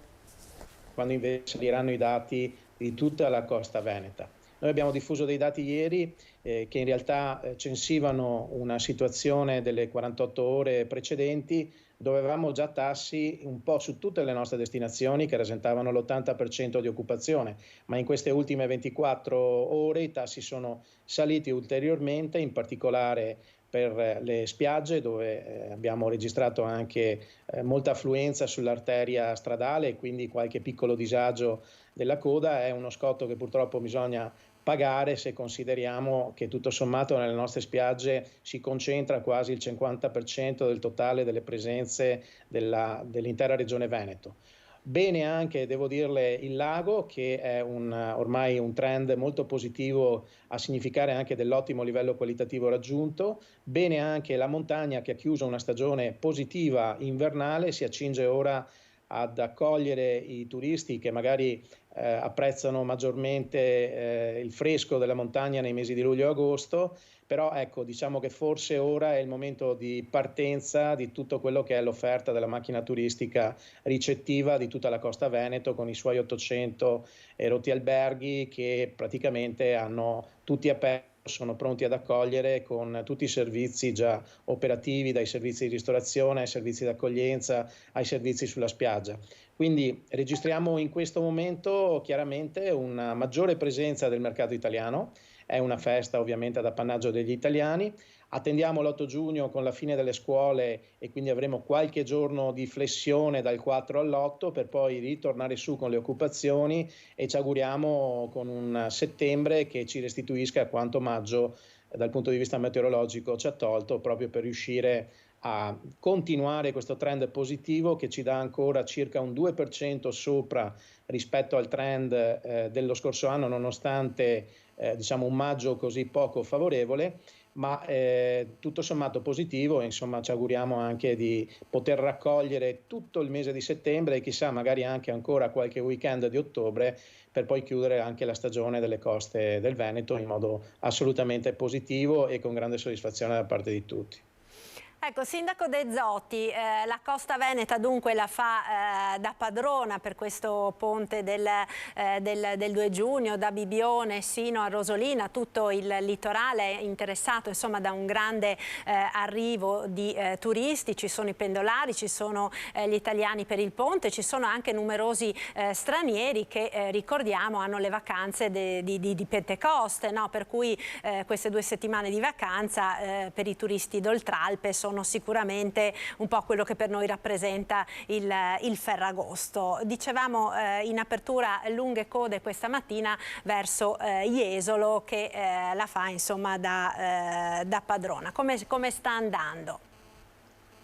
quando invece saliranno i dati di tutta la costa veneta. Noi abbiamo diffuso dei dati ieri che in realtà censivano una situazione delle 48 ore precedenti, dove avevamo già tassi un po' su tutte le nostre destinazioni che rasentavano l'80% di occupazione, ma in queste ultime 24 ore i tassi sono saliti ulteriormente, in particolare per le spiagge, dove abbiamo registrato anche molta affluenza sull'arteria stradale e quindi qualche piccolo disagio della coda. È uno scotto che purtroppo bisogna pagare se consideriamo che tutto sommato nelle nostre spiagge si concentra quasi il 50% del totale delle presenze dell'intera regione Veneto. Bene anche, devo dirle, il lago, che è ormai un trend molto positivo, a significare anche dell'ottimo livello qualitativo raggiunto. Bene anche la montagna, che ha chiuso una stagione positiva invernale, si accinge ora ad accogliere i turisti che magari apprezzano maggiormente il fresco della montagna nei mesi di luglio e agosto. Però ecco, diciamo che forse ora è il momento di partenza di tutto quello che è l'offerta della macchina turistica ricettiva di tutta la costa Veneto, con i suoi 800 rotti alberghi che praticamente hanno tutti aperti, sono pronti ad accogliere con tutti i servizi già operativi, dai servizi di ristorazione ai servizi d'accoglienza ai servizi sulla spiaggia. Quindi registriamo in questo momento chiaramente una maggiore presenza del mercato italiano, è una festa ovviamente ad appannaggio degli italiani. Attendiamo l'8 giugno con la fine delle scuole e quindi avremo qualche giorno di flessione dal 4 all'8 per poi ritornare su con le occupazioni e ci auguriamo con un settembre che ci restituisca quanto maggio dal punto di vista meteorologico ci ha tolto, proprio per riuscire a continuare questo trend positivo che ci dà ancora circa un 2% sopra rispetto al trend dello scorso anno, nonostante diciamo un maggio così poco favorevole, ma tutto sommato positivo. Insomma, ci auguriamo anche di poter raccogliere tutto il mese di settembre e chissà magari anche ancora qualche weekend di ottobre, per poi chiudere anche la stagione delle coste del Veneto in modo assolutamente positivo e con grande soddisfazione da parte di tutti. Ecco, Sindaco De Zotti, la Costa Veneta dunque la fa da padrona per questo ponte del 2 giugno, da Bibione sino a Rosolina, tutto il litorale è interessato insomma da un grande arrivo di turisti, ci sono i pendolari, ci sono gli italiani per il ponte, ci sono anche numerosi stranieri che ricordiamo hanno le vacanze di Pentecoste, no? Per cui queste 2 settimane di vacanza per i turisti d'Oltralpe sono sicuramente un po' quello che per noi rappresenta il Ferragosto. Dicevamo in apertura lunghe code questa mattina verso Jesolo che la fa insomma da padrona. Come sta andando?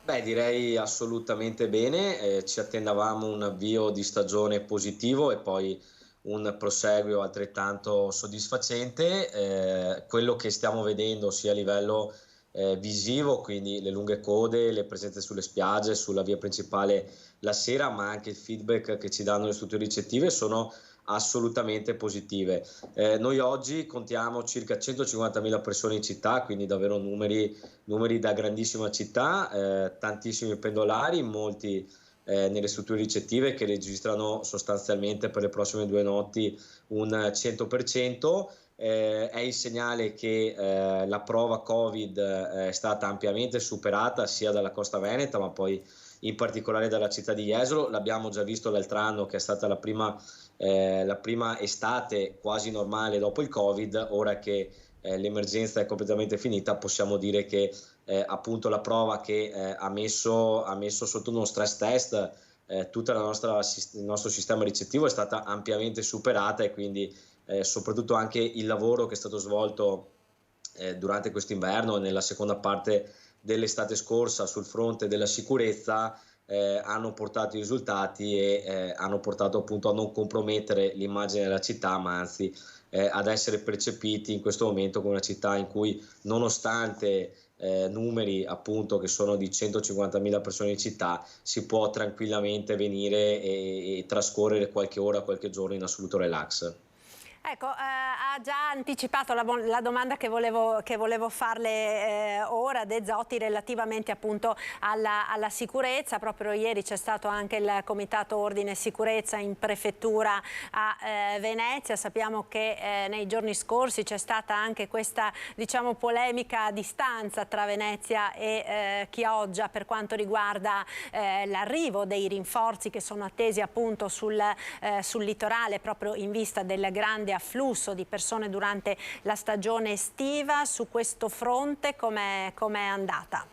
Beh, direi assolutamente bene, ci attendavamo un avvio di stagione positivo e poi un proseguio altrettanto soddisfacente. Quello che stiamo vedendo sia a livello visivo, quindi le lunghe code, le presenze sulle spiagge, sulla via principale la sera, ma anche il feedback che ci danno le strutture ricettive sono assolutamente positive. Noi oggi contiamo circa 150.000 persone in città, quindi davvero numeri da grandissima città, tantissimi pendolari, molti nelle strutture ricettive che registrano sostanzialmente per le prossime 2 notti un 100%. È il segnale che la prova Covid è stata ampiamente superata sia dalla Costa Veneta ma poi in particolare dalla città di Jesolo. L'abbiamo già visto l'altro anno che è stata la prima estate quasi normale dopo il Covid. Ora che l'emergenza è completamente finita possiamo dire che appunto la prova che ha messo sotto uno stress test tutto il nostro sistema ricettivo è stata ampiamente superata e quindi soprattutto anche il lavoro che è stato svolto durante quest'inverno e nella seconda parte dell'estate scorsa sul fronte della sicurezza hanno portato i risultati e hanno portato appunto a non compromettere l'immagine della città, ma anzi ad essere percepiti in questo momento come una città in cui, nonostante numeri appunto che sono di 150.000 persone in città, si può tranquillamente venire e trascorrere qualche ora, qualche giorno in assoluto relax. Ecco, ha già anticipato la domanda che volevo farle ora, De Zotti, relativamente appunto alla sicurezza. Proprio ieri c'è stato anche il Comitato Ordine e Sicurezza in prefettura a Venezia. Sappiamo che nei giorni scorsi c'è stata anche questa, diciamo, polemica a distanza tra Venezia e Chioggia per quanto riguarda l'arrivo dei rinforzi che sono attesi appunto sul litorale, proprio in vista del grande afflusso di persone durante la stagione estiva. Su questo fronte com'è andata?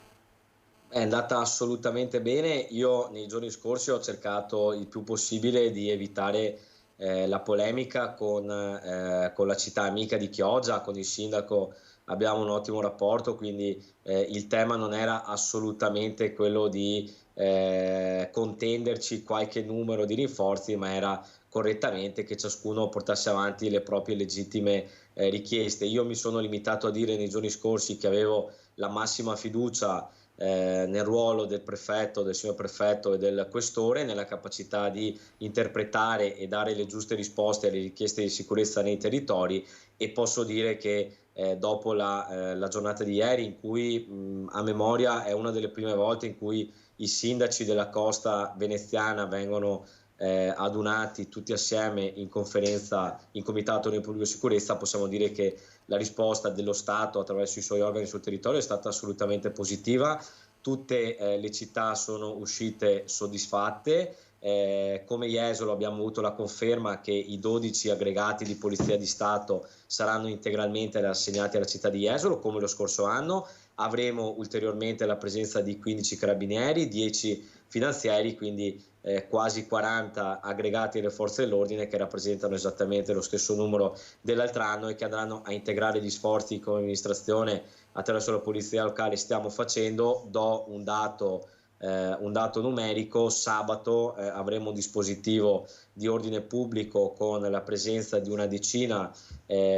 È andata assolutamente bene. Io nei giorni scorsi ho cercato il più possibile di evitare la polemica con la città amica di Chioggia, con il sindaco abbiamo un ottimo rapporto, quindi il tema non era assolutamente quello di contenderci qualche numero di rinforzi, ma era correttamente che ciascuno portasse avanti le proprie legittime richieste. Io mi sono limitato a dire nei giorni scorsi che avevo la massima fiducia nel ruolo del prefetto, del signor prefetto e del questore, nella capacità di interpretare e dare le giuste risposte alle richieste di sicurezza nei territori, e posso dire che dopo la giornata di ieri, in cui a memoria è una delle prime volte in cui i sindaci della costa veneziana vengono adunati tutti assieme in conferenza, in comitato di pubblica sicurezza, possiamo dire che la risposta dello Stato attraverso i suoi organi sul territorio è stata assolutamente positiva. Tutte le città sono uscite soddisfatte, Come Jesolo abbiamo avuto la conferma che i 12 aggregati di Polizia di Stato saranno integralmente assegnati alla città di Jesolo come lo scorso anno. Avremo ulteriormente la presenza di 15 carabinieri, 10 finanzieri, quindi quasi 40 aggregati delle forze dell'ordine che rappresentano esattamente lo stesso numero dell'altro anno e che andranno a integrare gli sforzi come amministrazione attraverso la polizia locale stiamo facendo. Do un dato numerico: sabato avremo un dispositivo di ordine pubblico con la presenza di una decina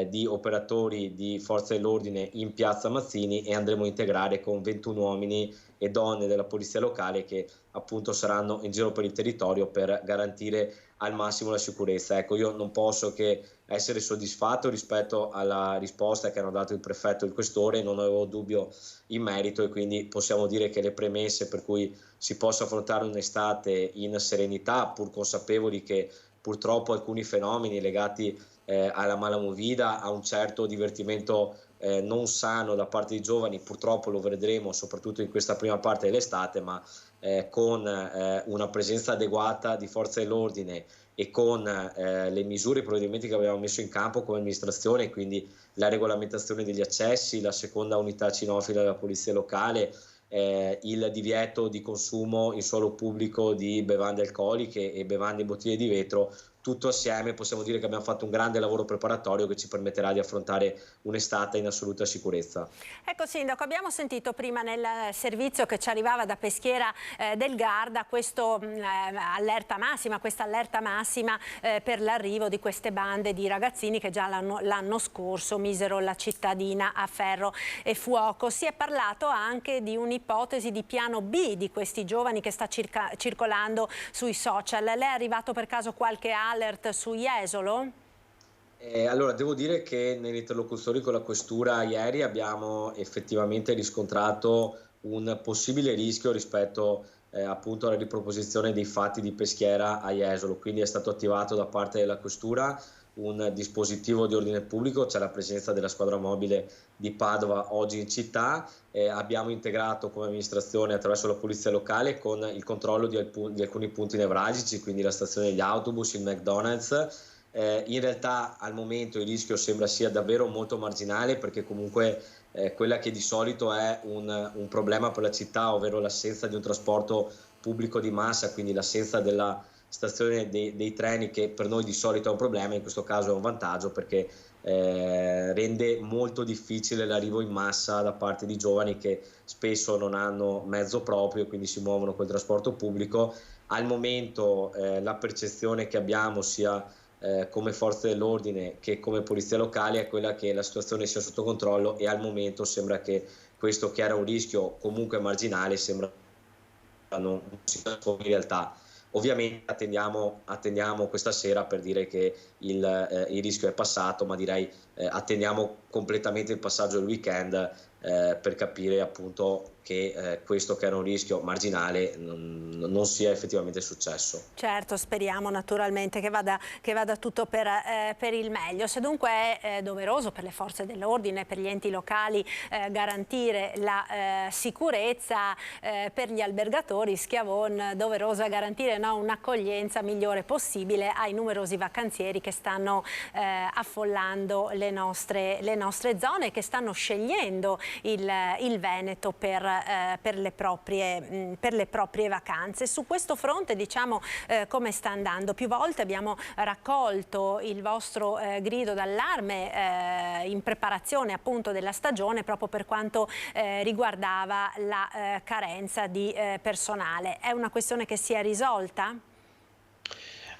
di operatori di forze dell'ordine in piazza Mazzini e andremo a integrare con 21 uomini e donne della polizia locale che appunto saranno in giro per il territorio per garantire al massimo la sicurezza. Ecco, io non posso che essere soddisfatto rispetto alla risposta che hanno dato il prefetto e il questore, non avevo dubbio in merito e quindi possiamo dire che le premesse per cui si possa affrontare un'estate in serenità, pur consapevoli che purtroppo alcuni fenomeni legati alla malamovida, a un certo divertimento non sano da parte dei giovani, purtroppo lo vedremo soprattutto in questa prima parte dell'estate, ma con una presenza adeguata di forze dell'ordine e con le misure e i provvedimenti che abbiamo messo in campo come amministrazione, quindi la regolamentazione degli accessi, la seconda unità cinofila della polizia locale, il divieto di consumo in suolo pubblico di bevande alcoliche e bevande in bottiglie di vetro, tutto assieme possiamo dire che abbiamo fatto un grande lavoro preparatorio che ci permetterà di affrontare un'estate in assoluta sicurezza. Ecco Sindaco, abbiamo sentito prima nel servizio che ci arrivava da Peschiera del Garda questa allerta massima per l'arrivo di queste bande di ragazzini che già l'anno scorso misero la cittadina a ferro e fuoco. Si è parlato anche di un'ipotesi di piano B di questi giovani che sta circolando sui social. Lei è arrivato per caso qualche alert su Jesolo? Allora, devo dire che nelle interlocuzioni con la Questura ieri abbiamo effettivamente riscontrato un possibile rischio rispetto appunto alla riproposizione dei fatti di Peschiera a Jesolo, quindi è stato attivato da parte della Questura un dispositivo di ordine pubblico, c'è la presenza della squadra mobile di Padova oggi in città, abbiamo integrato come amministrazione attraverso la polizia locale con il controllo di alcuni punti nevralgici, quindi la stazione degli autobus, il McDonald's. In realtà al momento il rischio sembra sia davvero molto marginale perché comunque quella che di solito è un problema per la città, ovvero l'assenza di un trasporto pubblico di massa, quindi l'assenza della stazione dei treni, che per noi di solito è un problema, in questo caso è un vantaggio perché rende molto difficile l'arrivo in massa da parte di giovani che spesso non hanno mezzo proprio e quindi si muovono col trasporto pubblico. Al momento la percezione che abbiamo sia come forze dell'ordine che come polizia locale è quella che la situazione sia sotto controllo e al momento sembra che questo, che era un rischio comunque marginale, sembra non si trasformi in realtà. Ovviamente attendiamo questa sera per dire che il rischio è passato, ma direi attendiamo completamente il passaggio del weekend per capire appunto che questo che era un rischio marginale non sia effettivamente successo. Certo, speriamo naturalmente che vada tutto per il meglio. Se dunque è doveroso per le forze dell'ordine, per gli enti locali garantire la sicurezza, per gli albergatori Schiavon doveroso è garantire un'accoglienza migliore possibile ai numerosi vacanzieri che stanno affollando le nostre zone, che stanno scegliendo il Veneto per le proprie vacanze. Su questo fronte diciamo come sta andando? Più volte abbiamo raccolto il vostro grido d'allarme in preparazione appunto della stagione proprio per quanto riguardava la carenza di personale. È una questione che si è risolta?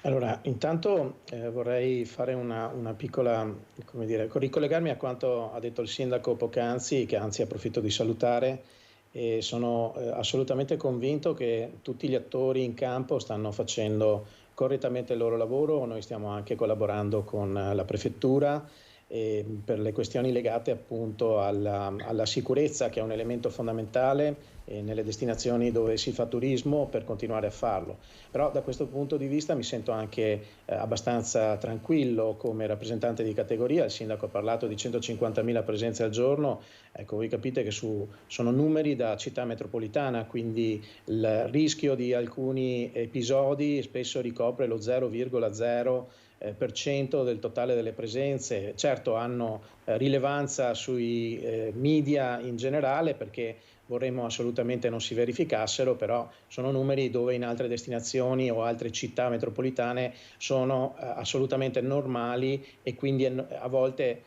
Allora, intanto vorrei fare una piccola, ricollegarmi a quanto ha detto il sindaco poc'anzi, che anzi approfitto di salutare, e sono assolutamente convinto che tutti gli attori in campo stanno facendo correttamente il loro lavoro. Noi stiamo anche collaborando con la prefettura per le questioni legate appunto alla sicurezza, che è un elemento fondamentale nelle destinazioni dove si fa turismo, per continuare a farlo. Però da questo punto di vista mi sento anche abbastanza tranquillo come rappresentante di categoria. Il sindaco ha parlato di 150.000 presenze al giorno, ecco, voi capite che sono numeri da città metropolitana, quindi il rischio di alcuni episodi spesso ricopre lo 0,0% del totale delle presenze. Certo, hanno rilevanza sui media in generale, perché vorremmo assolutamente non si verificassero, però sono numeri dove in altre destinazioni o altre città metropolitane sono assolutamente normali, e quindi a volte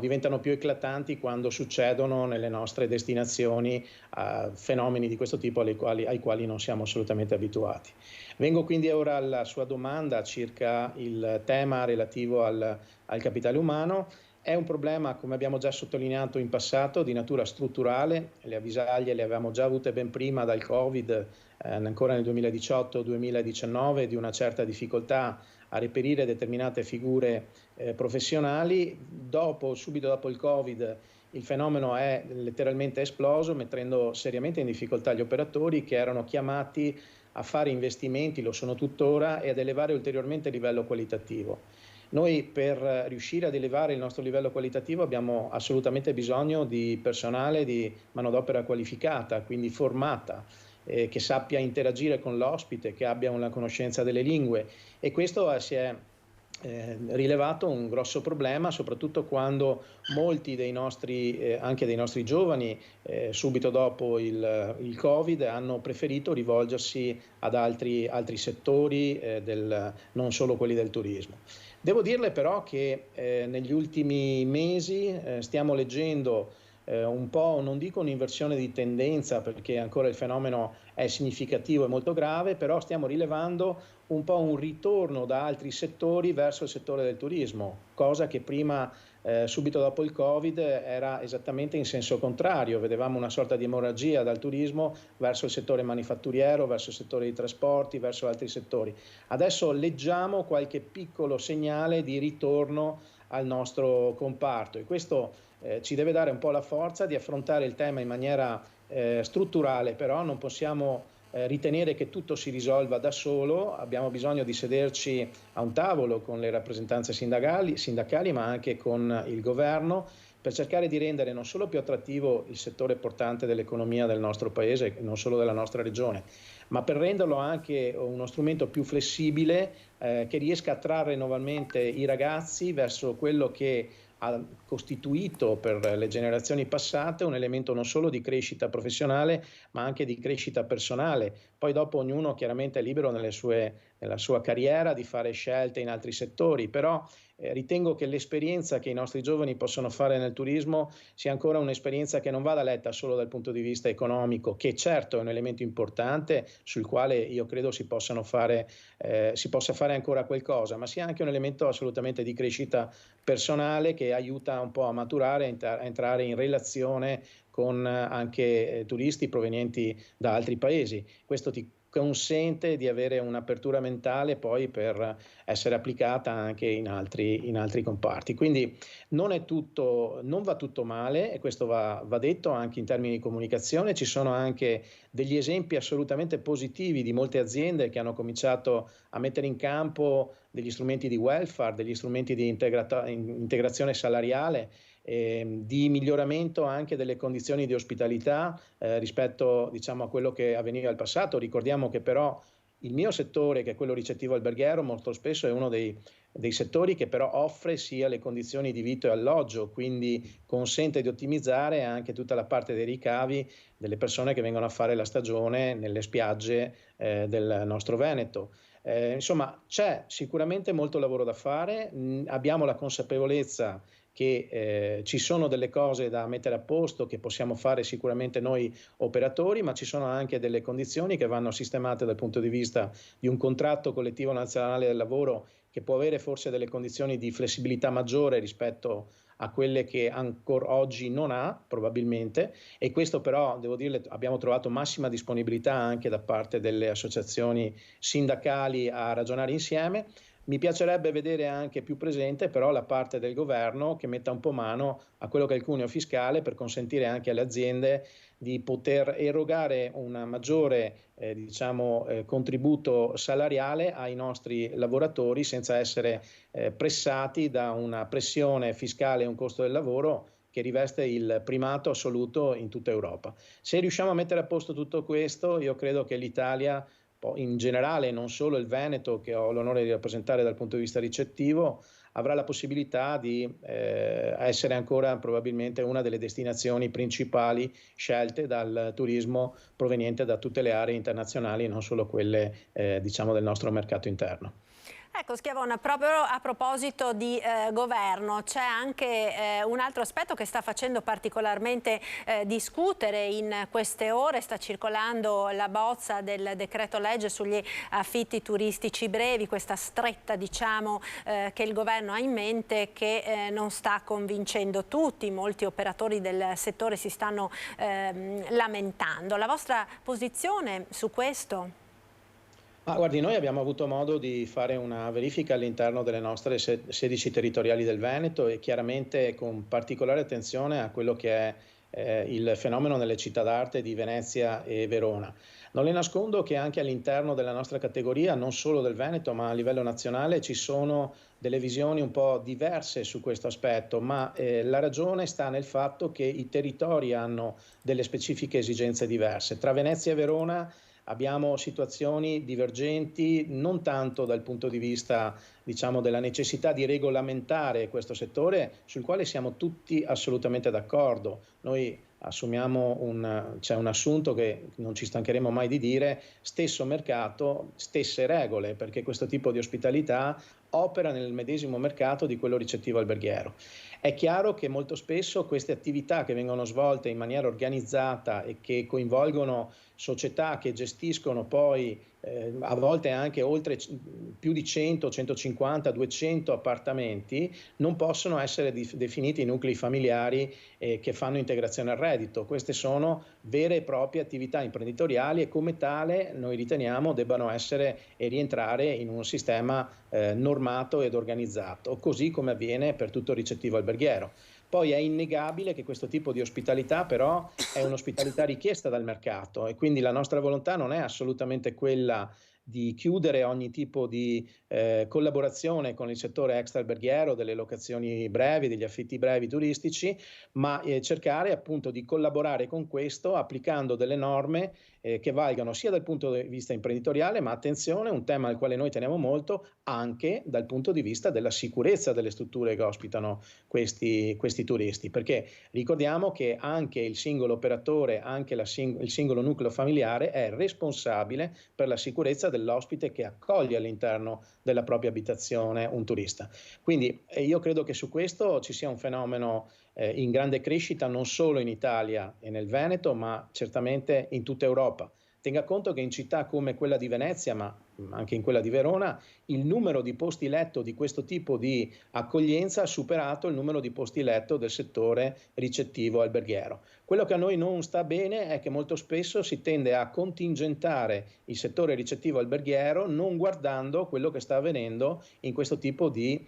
diventano più eclatanti quando succedono nelle nostre destinazioni fenomeni di questo tipo ai quali non siamo assolutamente abituati. Vengo quindi ora alla sua domanda circa il tema relativo al capitale umano. È un problema, come abbiamo già sottolineato in passato, di natura strutturale. Le avvisaglie le avevamo già avute ben prima dal Covid, ancora nel 2018-2019, di una certa difficoltà a reperire determinate figure professionali. Subito dopo il Covid, il fenomeno è letteralmente esploso, mettendo seriamente in difficoltà gli operatori che erano chiamati a fare investimenti, lo sono tuttora, e ad elevare ulteriormente il livello qualitativo. Noi, per riuscire ad elevare il nostro livello qualitativo, abbiamo assolutamente bisogno di personale, di manodopera qualificata, quindi formata, che sappia interagire con l'ospite, che abbia una conoscenza delle lingue, e questo si è rilevato un grosso problema, soprattutto quando molti dei nostri, anche dei nostri giovani, subito dopo il Covid, hanno preferito rivolgersi ad altri settori, non solo quelli del turismo. Devo dirle però che negli ultimi mesi stiamo leggendo un po', non dico un'inversione di tendenza, perché ancora il fenomeno è significativo e molto grave, però stiamo rilevando un po' un ritorno da altri settori verso il settore del turismo, cosa che prima, subito dopo il Covid, era esattamente in senso contrario. Vedevamo una sorta di emorragia dal turismo verso il settore manifatturiero, verso il settore dei trasporti, verso altri settori. Adesso leggiamo qualche piccolo segnale di ritorno al nostro comparto, e questo ci deve dare un po' la forza di affrontare il tema in maniera strutturale. Però non possiamo ritenere che tutto si risolva da solo. Abbiamo bisogno di sederci a un tavolo con le rappresentanze sindacali, ma anche con il governo, per cercare di rendere non solo più attrattivo il settore portante dell'economia del nostro paese, non solo della nostra regione, ma per renderlo anche uno strumento più flessibile, che riesca a trarre nuovamente i ragazzi verso quello che ha costituito per le generazioni passate un elemento non solo di crescita professionale, ma anche di crescita personale. Poi dopo ognuno chiaramente è libero nella sua carriera di fare scelte in altri settori, però ritengo che l'esperienza che i nostri giovani possono fare nel turismo sia ancora un'esperienza che non vada letta solo dal punto di vista economico, che certo è un elemento importante sul quale io credo si possa fare ancora qualcosa, ma sia anche un elemento assolutamente di crescita personale, che aiuta un po' a maturare, a entrare in relazione con anche turisti provenienti da altri paesi. Questo ti consente di avere un'apertura mentale poi per essere applicata anche in altri comparti. Quindi non va tutto male, e questo va detto anche in termini di comunicazione. Ci sono anche degli esempi assolutamente positivi di molte aziende che hanno cominciato a mettere in campo degli strumenti di welfare, degli strumenti di integrazione salariale, di miglioramento anche delle condizioni di ospitalità rispetto, a quello che avveniva al passato. Ricordiamo che però il mio settore, che è quello ricettivo alberghiero, molto spesso è uno dei settori che però offre sia le condizioni di vitto e alloggio, quindi consente di ottimizzare anche tutta la parte dei ricavi delle persone che vengono a fare la stagione nelle spiagge del nostro Veneto. Insomma, c'è sicuramente molto lavoro da fare. Abbiamo la consapevolezza che ci sono delle cose da mettere a posto, che possiamo fare sicuramente noi operatori, ma ci sono anche delle condizioni che vanno sistemate dal punto di vista di un contratto collettivo nazionale del lavoro, che può avere forse delle condizioni di flessibilità maggiore rispetto a quelle che ancora oggi non ha, probabilmente, e questo però, devo dirle, abbiamo trovato massima disponibilità anche da parte delle associazioni sindacali a ragionare insieme. Mi piacerebbe vedere anche più presente però la parte del governo che metta un po' mano a quello che è il cuneo fiscale per consentire anche alle aziende di poter erogare un maggiore contributo salariale ai nostri lavoratori senza essere pressati da una pressione fiscale e un costo del lavoro che riveste il primato assoluto in tutta Europa. Se riusciamo a mettere a posto tutto questo, io credo che l'Italia, in generale, non solo il Veneto, che ho l'onore di rappresentare dal punto di vista ricettivo, avrà la possibilità di essere ancora probabilmente una delle destinazioni principali scelte dal turismo proveniente da tutte le aree internazionali, non solo quelle del nostro mercato interno. Ecco Schiavone, proprio a proposito di governo, c'è anche un altro aspetto che sta facendo particolarmente discutere in queste ore. Sta circolando la bozza del decreto legge sugli affitti turistici brevi, questa stretta che il governo ha in mente, che non sta convincendo tutti. Molti operatori del settore si stanno lamentando. La vostra posizione su questo? Guardi, noi abbiamo avuto modo di fare una verifica all'interno delle nostre 16 territoriali del Veneto e chiaramente con particolare attenzione a quello che è il fenomeno nelle città d'arte di Venezia e Verona. Non le nascondo che anche all'interno della nostra categoria, non solo del Veneto ma a livello nazionale, ci sono delle visioni un po' diverse su questo aspetto, ma la ragione sta nel fatto che i territori hanno delle specifiche esigenze diverse. Tra Venezia e Verona abbiamo situazioni divergenti non tanto dal punto di vista della necessità di regolamentare questo settore, sul quale siamo tutti assolutamente d'accordo. Noi assumiamo c'è un assunto che non ci stancheremo mai di dire: stesso mercato, stesse regole, perché questo tipo di ospitalità opera nel medesimo mercato di quello ricettivo alberghiero. È chiaro che molto spesso queste attività che vengono svolte in maniera organizzata e che coinvolgono società che gestiscono poi a volte anche oltre più di 100, 150, 200 appartamenti, non possono essere definiti nuclei familiari che fanno integrazione al reddito. Queste sono vere e proprie attività imprenditoriali e come tale noi riteniamo debbano essere e rientrare in un sistema normato ed organizzato, così come avviene per tutto il ricettivo alberghiero. Poi è innegabile che questo tipo di ospitalità però è un'ospitalità richiesta dal mercato e quindi la nostra volontà non è assolutamente quella di chiudere ogni tipo di collaborazione con il settore extra-alberghiero, delle locazioni brevi, degli affitti brevi turistici, ma cercare appunto di collaborare con questo applicando delle norme che valgano sia dal punto di vista imprenditoriale, ma attenzione, un tema al quale noi teniamo molto, anche dal punto di vista della sicurezza delle strutture che ospitano questi turisti, perché ricordiamo che anche il singolo operatore, anche il singolo nucleo familiare è responsabile per la sicurezza dell'ospite che accoglie all'interno della propria abitazione un turista. Quindi io credo che su questo ci sia un fenomeno in grande crescita non solo in Italia e nel Veneto, ma certamente in tutta Europa. Tenga conto che in città come quella di Venezia, ma anche in quella di Verona, il numero di posti letto di questo tipo di accoglienza ha superato il numero di posti letto del settore ricettivo alberghiero. Quello che a noi non sta bene è che molto spesso si tende a contingentare il settore ricettivo alberghiero non guardando quello che sta avvenendo in questo tipo di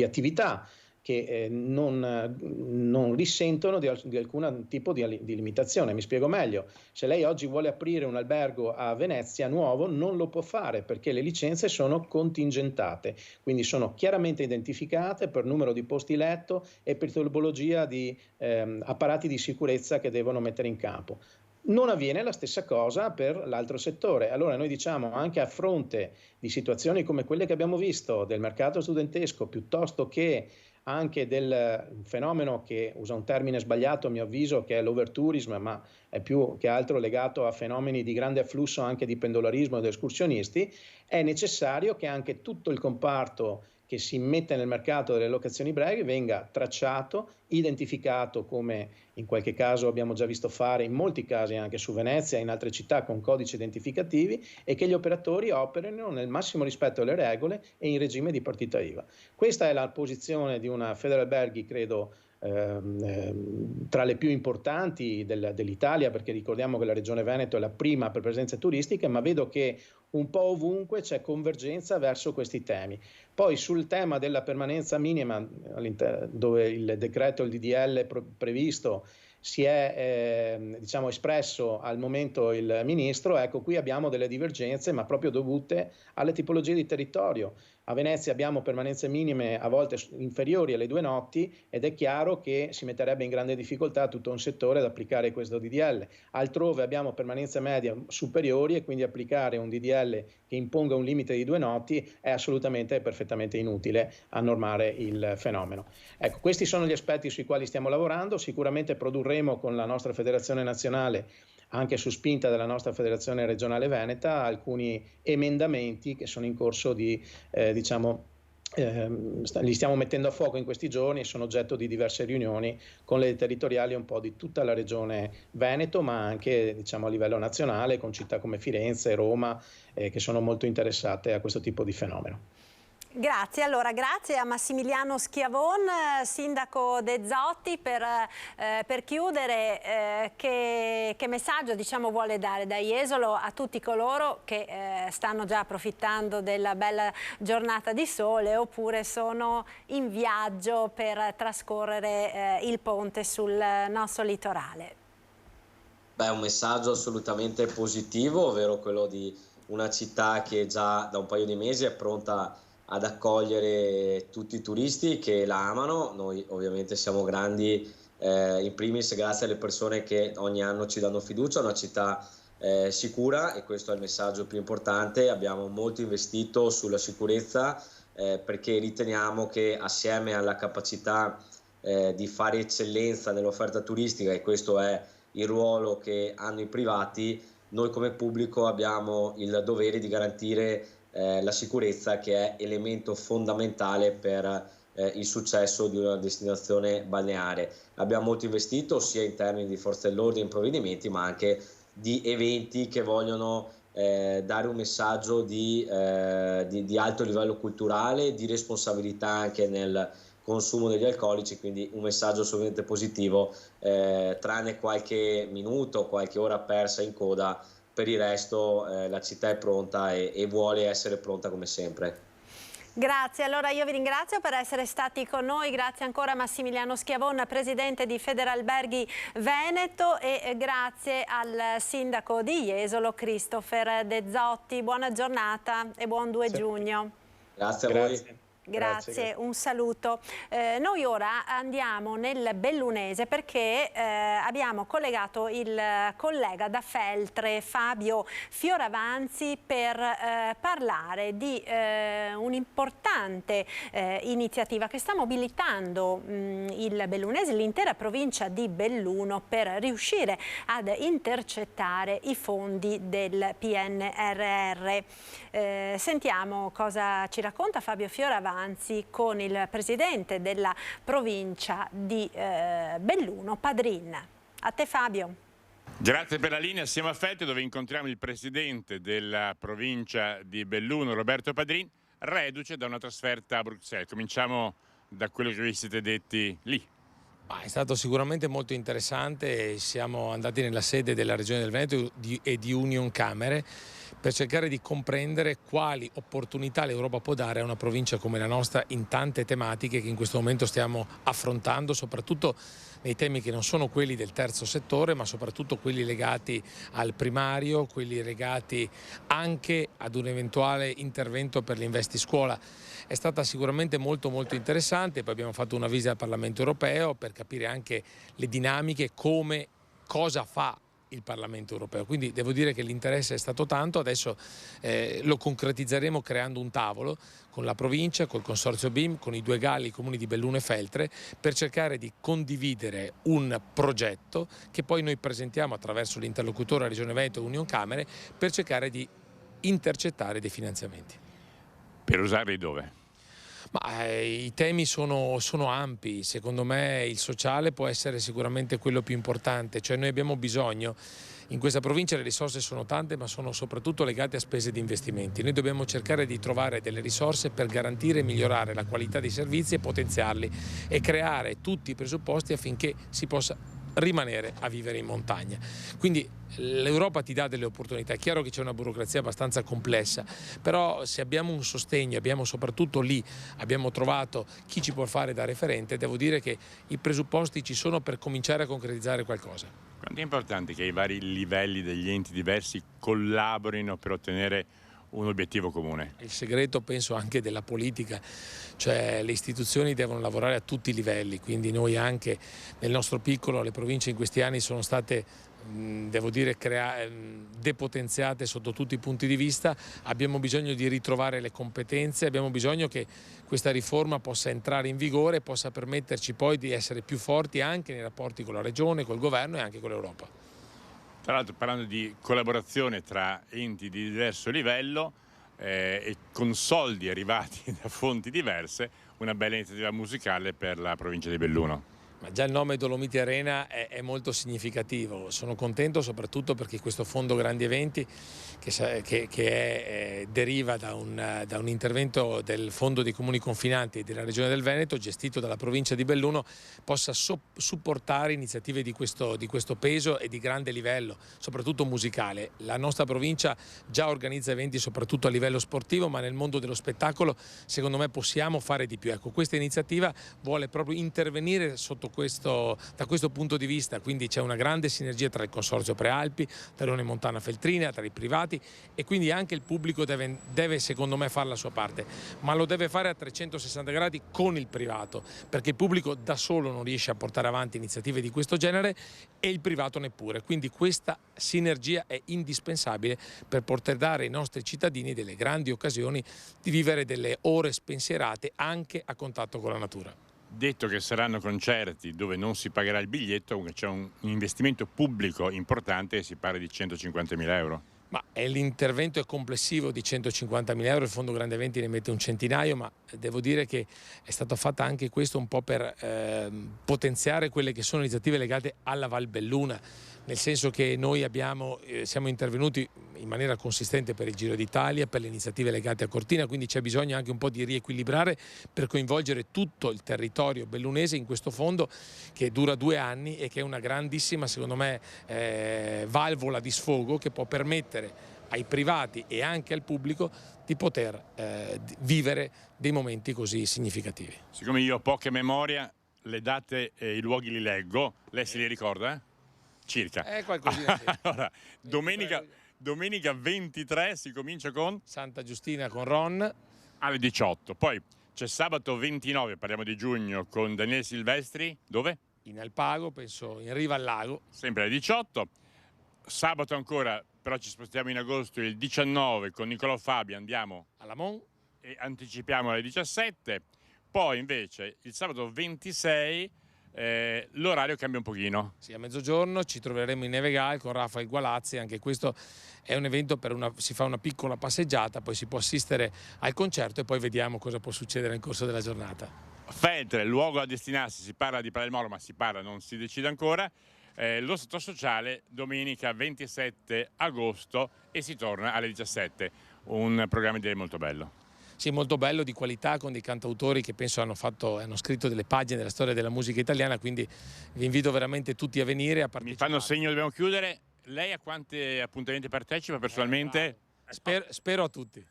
attività che non risentono di alcun tipo di limitazione. Mi spiego meglio: se lei oggi vuole aprire un albergo a Venezia nuovo non lo può fare perché le licenze sono contingentate, quindi sono chiaramente identificate per numero di posti letto e per tipologia di apparati di sicurezza che devono mettere in campo. Non avviene la stessa cosa per l'altro settore. Allora noi diciamo, anche a fronte di situazioni come quelle che abbiamo visto del mercato studentesco, piuttosto che anche del fenomeno che usa un termine sbagliato a mio avviso, che è l'overtourism, ma è più che altro legato a fenomeni di grande afflusso anche di pendolarismo ed escursionisti, è necessario che anche tutto il comparto che si immette nel mercato delle locazioni brevi venga tracciato, identificato, come in qualche caso abbiamo già visto fare, in molti casi anche su Venezia e in altre città, con codici identificativi, e che gli operatori operino nel massimo rispetto alle regole e in regime di partita IVA. Questa è la posizione di una Federalberghi, credo, tra le più importanti dell'Italia, perché ricordiamo che la Regione Veneto è la prima per presenze turistiche, ma vedo che un po' ovunque c'è convergenza verso questi temi. Poi sul tema della permanenza minima, dove il decreto, il DDL previsto, si è diciamo espresso al momento il Ministro, ecco, qui abbiamo delle divergenze, ma proprio dovute alle tipologie di territorio. A Venezia abbiamo permanenze minime a volte inferiori alle 2 notti ed è chiaro che si metterebbe in grande difficoltà tutto un settore ad applicare questo DDL. Altrove abbiamo permanenze medie superiori e quindi applicare un DDL che imponga un limite di 2 notti è assolutamente e perfettamente inutile a normare il fenomeno. Ecco, questi sono gli aspetti sui quali stiamo lavorando. Sicuramente produrremo con la nostra federazione nazionale, anche su spinta della nostra federazione regionale veneta, alcuni emendamenti che sono in corso di, li stiamo mettendo a fuoco in questi giorni e sono oggetto di diverse riunioni con le territoriali un po' di tutta la regione Veneto, ma anche a livello nazionale con città come Firenze, Roma, che sono molto interessate a questo tipo di fenomeno. Grazie, allora grazie a Massimiliano Schiavon, sindaco De Zotti, per chiudere che messaggio vuole dare da Jesolo a tutti coloro che stanno già approfittando della bella giornata di sole oppure sono in viaggio per trascorrere il ponte sul nostro litorale? Beh, un messaggio assolutamente positivo, ovvero quello di una città che già da un paio di mesi è pronta ad accogliere tutti i turisti che la amano. Noi ovviamente siamo grandi in primis grazie alle persone che ogni anno ci danno fiducia, una città sicura, e questo è il messaggio più importante. Abbiamo molto investito sulla sicurezza perché riteniamo che assieme alla capacità di fare eccellenza nell'offerta turistica, e questo è il ruolo che hanno i privati, noi come pubblico abbiamo il dovere di garantire la sicurezza, che è elemento fondamentale per il successo di una destinazione balneare. Abbiamo molto investito sia in termini di forze dell'ordine, in provvedimenti, ma anche di eventi che vogliono dare un messaggio di alto livello culturale, di responsabilità anche nel consumo degli alcolici, quindi un messaggio assolutamente positivo, tranne qualche minuto, qualche ora persa in coda. Per il resto la città è pronta e vuole essere pronta come sempre. Grazie, allora io vi ringrazio per essere stati con noi, grazie ancora a Massimiliano Schiavon, presidente di Federalberghi Veneto, e grazie al sindaco di Jesolo, Christopher De Zotti. Buona giornata e buon 2 giugno. Grazie a voi. Grazie, un saluto. Noi ora andiamo nel bellunese perché abbiamo collegato il collega da Feltre Fabio Fioravanzi per parlare di un'importante iniziativa che sta mobilitando il bellunese, l'intera provincia di Belluno, per riuscire ad intercettare i fondi del PNRR. Sentiamo cosa ci racconta Fabio Fioravanzi con il presidente della provincia di Belluno, Padrin. A te Fabio. Grazie per la linea, siamo a Feltre dove incontriamo il presidente della provincia di Belluno, Roberto Padrin, reduce da una trasferta a Bruxelles. Cominciamo da quello che vi siete detti lì. È stato sicuramente molto interessante. Siamo andati nella sede della Regione del Veneto e di Union Camere per cercare di comprendere quali opportunità l'Europa può dare a una provincia come la nostra in tante tematiche che in questo momento stiamo affrontando, soprattutto nei temi che non sono quelli del terzo settore, ma soprattutto quelli legati al primario, quelli legati anche ad un eventuale intervento per l'Investi Scuola. È stata sicuramente molto interessante. Poi abbiamo fatto una visita al Parlamento europeo per capire anche le dinamiche, cosa fa il Parlamento europeo. Quindi devo dire che l'interesse è stato tanto. Adesso lo concretizzeremo creando un tavolo con la provincia, col consorzio BIM, con i due galli, i comuni di Belluno e Feltre, per cercare di condividere un progetto che poi noi presentiamo attraverso l'interlocutore Regione Veneto e Union Camere per cercare di intercettare dei finanziamenti. Per usarli dove? I temi sono ampi. Secondo me il sociale può essere sicuramente quello più importante, cioè noi abbiamo bisogno In questa provincia le risorse sono tante, ma sono soprattutto legate a spese di investimenti. Noi dobbiamo cercare di trovare delle risorse per garantire e migliorare la qualità dei servizi e potenziarli e creare tutti i presupposti affinché si possa rimanere a vivere in montagna. Quindi l'Europa ti dà delle opportunità. È chiaro che c'è una burocrazia abbastanza complessa, però se abbiamo un sostegno, abbiamo soprattutto lì, abbiamo trovato chi ci può fare da referente, devo dire che i presupposti ci sono per cominciare a concretizzare qualcosa. Quanto è importante che i vari livelli degli enti diversi collaborino per ottenere un obiettivo comune? Il segreto, penso, anche della politica, cioè le istituzioni devono lavorare a tutti i livelli, quindi noi anche nel nostro piccolo, le province in questi anni sono state, devo dire, depotenziate sotto tutti i punti di vista. Abbiamo bisogno di ritrovare le competenze, abbiamo bisogno che questa riforma possa entrare in vigore e possa permetterci poi di essere più forti anche nei rapporti con la Regione, col Governo e anche con l'Europa. Tra l'altro, parlando di collaborazione tra enti di diverso livello e con soldi arrivati da fonti diverse, una bella iniziativa musicale per la provincia di Belluno. Ma già il nome Dolomiti Arena è molto significativo. Sono contento soprattutto perché questo fondo grandi eventi che deriva da un intervento del Fondo dei Comuni Confinanti della Regione del Veneto, gestito dalla provincia di Belluno, possa supportare iniziative di questo peso e di grande livello, soprattutto musicale. La nostra provincia già organizza eventi soprattutto a livello sportivo, ma nel mondo dello spettacolo secondo me possiamo fare di più. Ecco, questa iniziativa vuole proprio intervenire da questo punto di vista, quindi c'è una grande sinergia tra il Consorzio Prealpi, tra l'Unione Montana Feltrina, tra i privati, e quindi anche il pubblico deve secondo me fare la sua parte, ma lo deve fare a 360 gradi con il privato, perché il pubblico da solo non riesce a portare avanti iniziative di questo genere e il privato neppure, quindi questa sinergia è indispensabile per poter dare ai nostri cittadini delle grandi occasioni di vivere delle ore spensierate anche a contatto con la natura. Detto che saranno concerti dove non si pagherà il biglietto, comunque c'è un investimento pubblico importante e si parla di 150.000 euro. Ma l'intervento è complessivo di 150.000 euro, il Fondo Grandi Eventi ne mette un centinaio, ma devo dire che è stato fatto anche questo un po' per potenziare quelle che sono iniziative legate alla Val Belluna, nel senso che noi siamo intervenuti in maniera consistente per il Giro d'Italia, per le iniziative legate a Cortina, quindi c'è bisogno anche un po' di riequilibrare per coinvolgere tutto il territorio bellunese in questo fondo che dura 2 anni e che è una grandissima, secondo me, valvola di sfogo che può permettere ai privati e anche al pubblico di poter vivere dei momenti così significativi. Siccome io ho poca memoria, le date e i luoghi li leggo, lei se li ricorda? Circa. Qualcosina sì. Allora, domenica 23 si comincia con Santa Giustina con Ron alle 18. Poi c'è sabato 29, parliamo di giugno, con Daniele Silvestri. Dove? In Alpago, penso in riva al lago. Sempre alle 18. Sabato ancora, però ci spostiamo in agosto, il 19 con Nicolò Fabi andiamo alla Mon e anticipiamo alle 17. Poi invece il sabato 26 l'orario cambia un pochino. Sì, a mezzogiorno ci troveremo in Nevegal con Rafael Gualazzi, anche questo è un evento si fa una piccola passeggiata, poi si può assistere al concerto e poi vediamo cosa può succedere nel corso della giornata. Feltre, luogo a destinarsi, si parla di Palermo, ma non si decide ancora. Lo stato sociale domenica 27 agosto e si torna alle 17, un programma direi molto bello. Sì, molto bello, di qualità, con dei cantautori che penso hanno scritto delle pagine della storia della musica italiana, quindi vi invito veramente tutti a venire a partecipare. Mi fanno segno, dobbiamo chiudere. Lei a quanti appuntamenti partecipa personalmente? Spero a tutti.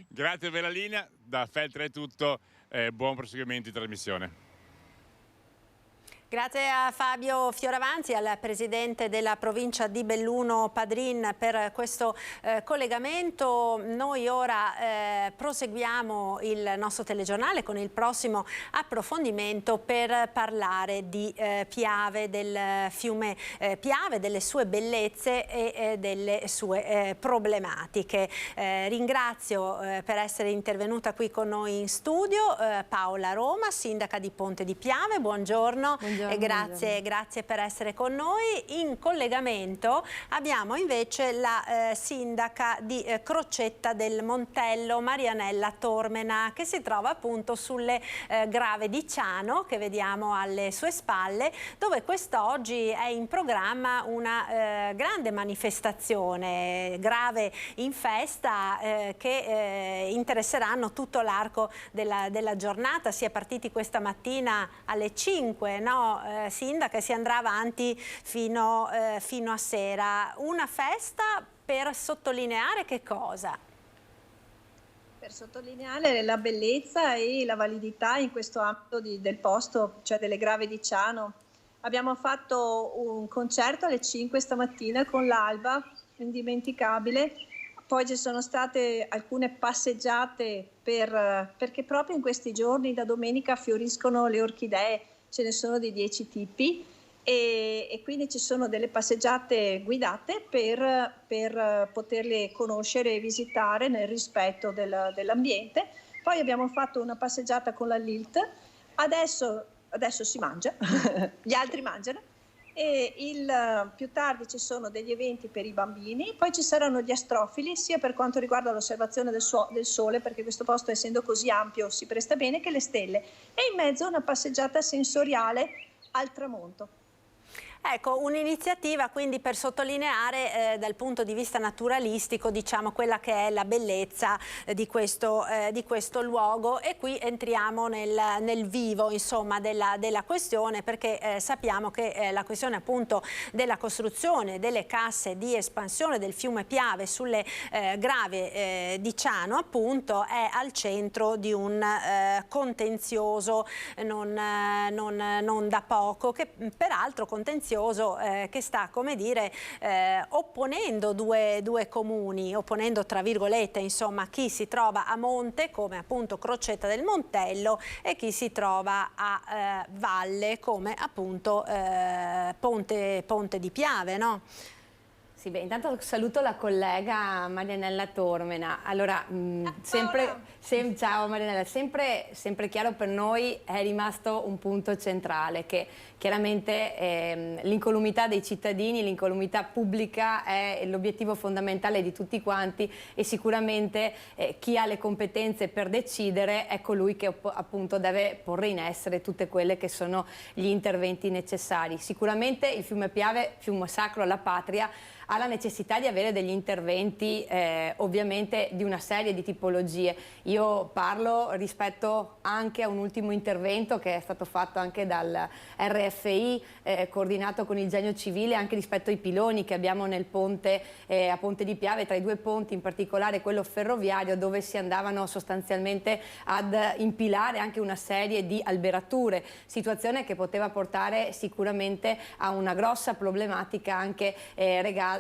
Grazie per la linea, da Feltre è tutto, buon proseguimento di trasmissione. Grazie a Fabio Fioravanti, al presidente della provincia di Belluno Padrin, per questo collegamento. Noi ora proseguiamo il nostro telegiornale con il prossimo approfondimento per parlare di Piave, del fiume Piave, delle sue bellezze e delle sue problematiche. Ringrazio per essere intervenuta qui con noi in studio Paola Roma, sindaca di Ponte di Piave. Buongiorno. e grazie per essere con noi. In collegamento abbiamo invece la sindaca di Crocetta del Montello, Marianella Tormena, che si trova appunto sulle Grave di Ciano, che vediamo alle sue spalle, dove quest'oggi è in programma una grande manifestazione, Grave in Festa, che interesseranno tutto l'arco della giornata. Si è partiti questa mattina alle 5, no, sindaca, e si andrà avanti fino a sera. Una festa per sottolineare che cosa? Per sottolineare la bellezza e la validità in questo ambito del posto, cioè delle Grave di Ciano. Abbiamo fatto un concerto alle 5 stamattina con l'Alba, indimenticabile. Poi ci sono state alcune passeggiate perché proprio in questi giorni da domenica fioriscono le orchidee, ce ne sono di 10 tipi e quindi ci sono delle passeggiate guidate per poterle conoscere e visitare nel rispetto dell'ambiente. Poi abbiamo fatto una passeggiata con la Lilt, adesso si mangia, gli altri mangiano. E più tardi ci sono degli eventi per i bambini, poi ci saranno gli astrofili sia per quanto riguarda l'osservazione del sole, perché questo posto essendo così ampio si presta bene, che le stelle, e in mezzo una passeggiata sensoriale al tramonto. Ecco, un'iniziativa quindi per sottolineare dal punto di vista naturalistico, diciamo, quella che è la bellezza di questo luogo, e qui entriamo nel vivo, insomma, della questione, perché sappiamo che la questione appunto della costruzione delle casse di espansione del fiume Piave sulle Grave di Ciano appunto è al centro di un contenzioso non da poco, che peraltro contenzioso che sta, come dire, opponendo due comuni, opponendo tra virgolette, insomma, chi si trova a monte come appunto Crocetta del Montello e chi si trova a valle come appunto Ponte di Piave, no? Sì, beh, intanto saluto la collega Marianella Tormena. Allora, ciao Marianella, sempre chiaro per noi è rimasto un punto centrale, che chiaramente l'incolumità dei cittadini, l'incolumità pubblica è l'obiettivo fondamentale di tutti quanti, e sicuramente chi ha le competenze per decidere è colui che appunto deve porre in essere tutte quelle che sono gli interventi necessari. Sicuramente il fiume Piave, fiume sacro alla patria, ha la necessità di avere degli interventi ovviamente di una serie di tipologie. Io parlo rispetto anche a un ultimo intervento che è stato fatto anche dal RFI, coordinato con il Genio Civile, anche rispetto ai piloni che abbiamo nel ponte, a Ponte di Piave, tra i due ponti, in particolare quello ferroviario, dove si andavano sostanziamente ad impilare anche una serie di alberature, situazione che poteva portare sicuramente a una grossa problematica anche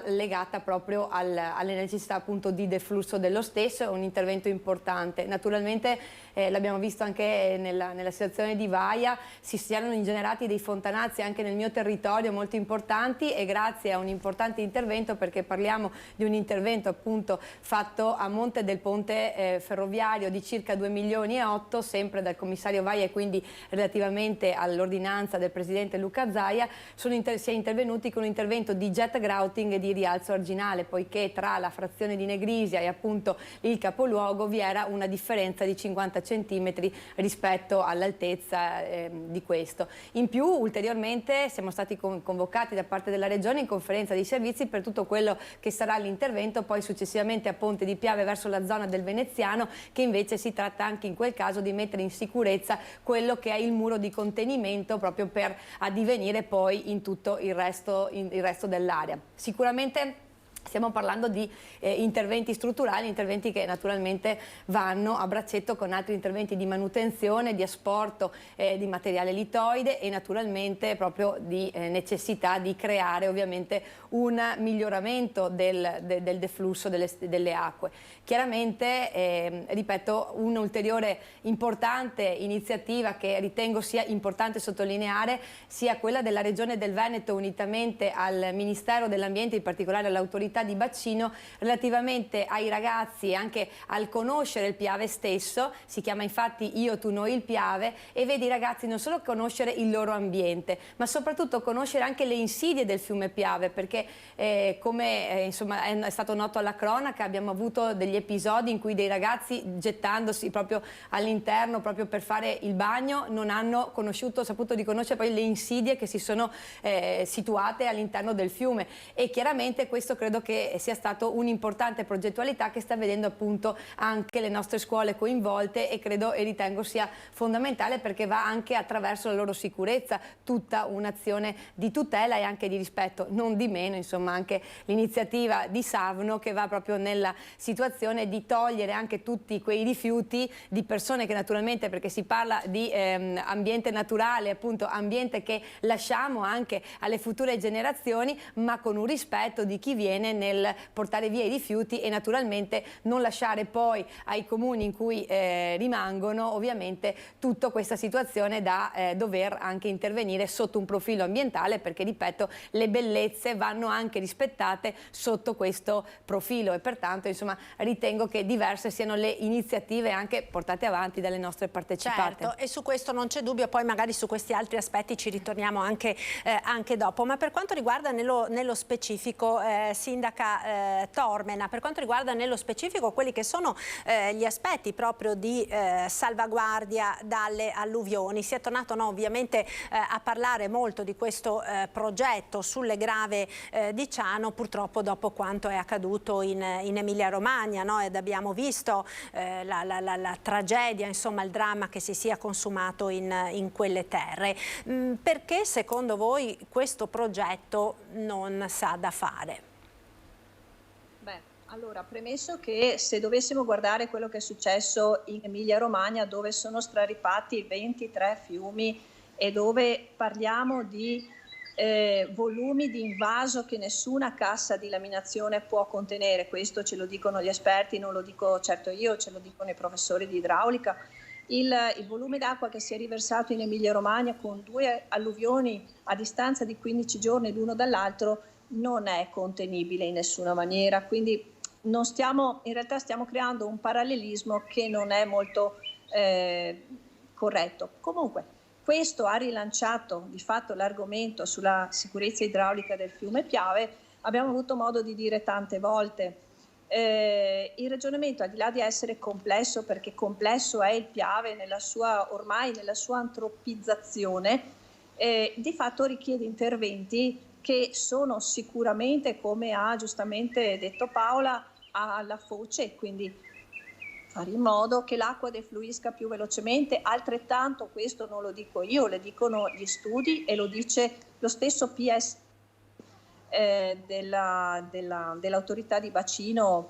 legata proprio alle necessità appunto di deflusso dello stesso. È un intervento importante. Naturalmente l'abbiamo visto anche nella situazione di Vaia, si erano ingenerati dei fontanazzi anche nel mio territorio molto importanti, e grazie a un importante intervento, perché parliamo di un intervento appunto fatto a monte del ponte ferroviario di circa 2,8 milioni, sempre dal commissario Vaia, e quindi relativamente all'ordinanza del presidente Luca Zaia, si è intervenuti con un intervento di jet grouting e di rialzo arginale, poiché tra la frazione di Negrisia e appunto il capoluogo vi era una differenza di 50 centimetri rispetto all'altezza di questo. In più, ulteriormente, siamo stati convocati da parte della Regione in conferenza di servizi per tutto quello che sarà l'intervento poi successivamente a Ponte di Piave verso la zona del Veneziano, che invece si tratta anche in quel caso di mettere in sicurezza quello che è il muro di contenimento, proprio per addivenire poi in tutto il resto dell'area. Sicuramente stiamo parlando di interventi strutturali, interventi che naturalmente vanno a braccetto con altri interventi di manutenzione, di asporto di materiale litoide, e naturalmente proprio di necessità di creare ovviamente un miglioramento del deflusso delle acque. Chiaramente, ripeto, un'ulteriore importante iniziativa che ritengo sia importante sottolineare sia quella della Regione del Veneto, unitamente al Ministero dell'Ambiente, in particolare all'autorità l'autorità di bacino relativamente ai ragazzi e anche al conoscere il Piave stesso. Si chiama infatti Io, tu, noi, il Piave, e vede i ragazzi non solo conoscere il loro ambiente, ma soprattutto conoscere anche le insidie del fiume Piave, perché come insomma è stato noto alla cronaca, abbiamo avuto degli episodi in cui dei ragazzi, gettandosi proprio all'interno proprio per fare il bagno, non hanno saputo riconoscere poi le insidie che si sono situate all'interno del fiume, e chiaramente questo credo che sia stato un'importante progettualità che sta vedendo appunto anche le nostre scuole coinvolte, e credo e ritengo sia fondamentale, perché va anche attraverso la loro sicurezza tutta un'azione di tutela e anche di rispetto. Non di meno insomma anche l'iniziativa di Savno, che va proprio nella situazione di togliere anche tutti quei rifiuti di persone che naturalmente, perché si parla di ambiente naturale, appunto ambiente che lasciamo anche alle future generazioni, ma con un rispetto di chi viene nel portare via i rifiuti, e naturalmente non lasciare poi ai comuni in cui rimangono ovviamente tutta questa situazione da dover anche intervenire sotto un profilo ambientale, perché ripeto, le bellezze vanno anche rispettate sotto questo profilo, e pertanto insomma ritengo che diverse siano le iniziative anche portate avanti dalle nostre partecipate. Certo, e su questo non c'è dubbio, poi magari su questi altri aspetti ci ritorniamo anche dopo. Ma per quanto riguarda nello specifico, Sindaca Tormena, per quanto riguarda nello specifico quelli che sono gli aspetti proprio di salvaguardia dalle alluvioni, si è tornato ovviamente a parlare molto di questo progetto sulle Grave di Ciano, purtroppo dopo quanto è accaduto in Emilia-Romagna, no? Ed abbiamo visto la tragedia, insomma il dramma che si sia consumato in quelle terre. Perché secondo voi questo progetto non sa da fare? Beh, allora, premesso che se dovessimo guardare quello che è successo in Emilia-Romagna, dove sono straripati 23 fiumi e dove parliamo di volumi di invaso che nessuna cassa di laminazione può contenere, questo ce lo dicono gli esperti, non lo dico certo io, ce lo dicono i professori di idraulica. Il volume d'acqua che si è riversato in Emilia-Romagna con 2 alluvioni a distanza di 15 giorni l'uno dall'altro non è contenibile in nessuna maniera, quindi in realtà stiamo creando un parallelismo che non è molto corretto. Comunque, questo ha rilanciato di fatto l'argomento sulla sicurezza idraulica del fiume Piave. Abbiamo avuto modo di dire tante volte. Il ragionamento, al di là di essere complesso, perché complesso è il Piave ormai nella sua antropizzazione, di fatto richiede interventi che sono sicuramente, come ha giustamente detto Paola, alla foce, quindi fare in modo che l'acqua defluisca più velocemente. Altrettanto, questo non lo dico io, lo dicono gli studi e lo dice lo stesso PS dell'autorità di bacino,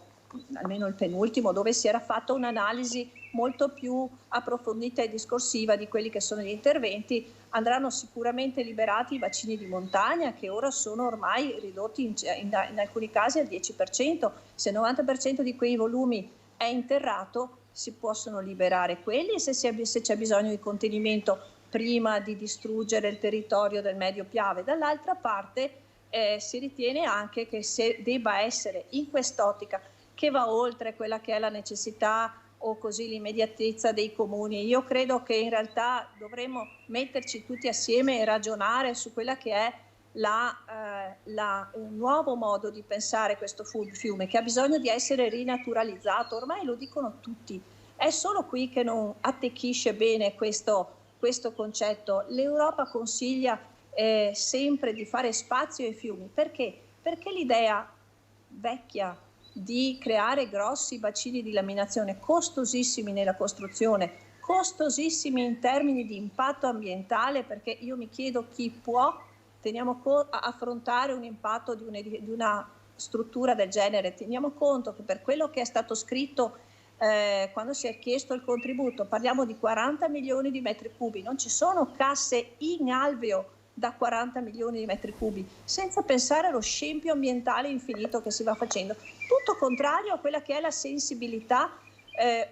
almeno il penultimo, dove si era fatta un'analisi molto più approfondita e discorsiva di quelli che sono gli interventi. Andranno sicuramente liberati i bacini di montagna, che ora sono ormai ridotti in alcuni casi al 10%. Se il 90% di quei volumi è interrato, si possono liberare quelli, e se c'è bisogno di contenimento prima di distruggere il territorio del medio Piave. Dall'altra parte si ritiene anche che se debba essere in quest'ottica che va oltre quella che è la necessità o così l'immediatezza dei comuni. Io credo che in realtà dovremmo metterci tutti assieme e ragionare su quella che è un nuovo modo di pensare questo fiume, che ha bisogno di essere rinaturalizzato. Ormai lo dicono tutti, è solo qui che non attecchisce bene questo concetto. L'Europa consiglia sempre di fare spazio ai fiumi. Perché? Perché l'idea vecchia di creare grossi bacini di laminazione, costosissimi nella costruzione, costosissimi in termini di impatto ambientale, perché io mi chiedo chi può affrontare un impatto di una struttura del genere. Teniamo conto che per quello che è stato scritto quando si è chiesto il contributo, parliamo di 40 milioni di metri cubi, non ci sono casse in alveo da 40 milioni di metri cubi, senza pensare allo scempio ambientale infinito che si va facendo. Tutto contrario a quella che è la sensibilità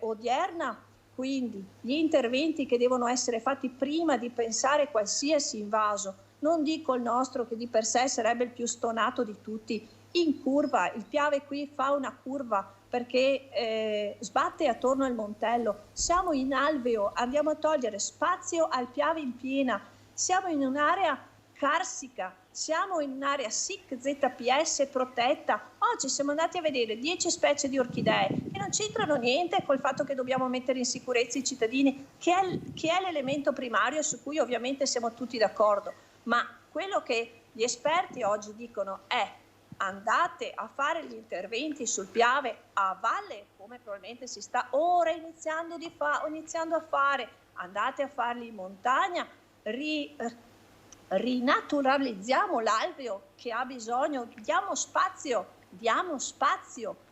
odierna, quindi gli interventi che devono essere fatti prima di pensare qualsiasi invaso. Non dico il nostro, che di per sé sarebbe il più stonato di tutti, in curva, il Piave qui fa una curva perché sbatte attorno al Montello, siamo in alveo, andiamo a togliere spazio al Piave in piena, siamo in un'area carsica, siamo in un'area SIC ZPS protetta. Oggi siamo andati a vedere 10 specie di orchidee che non c'entrano niente col fatto che dobbiamo mettere in sicurezza i cittadini, che è l'elemento primario su cui ovviamente siamo tutti d'accordo, ma quello che gli esperti oggi dicono è: andate a fare gli interventi sul Piave a valle, come probabilmente si sta ora iniziando a fare, andate a farli in montagna, rinaturalizziamo l'alveo che ha bisogno, diamo spazio,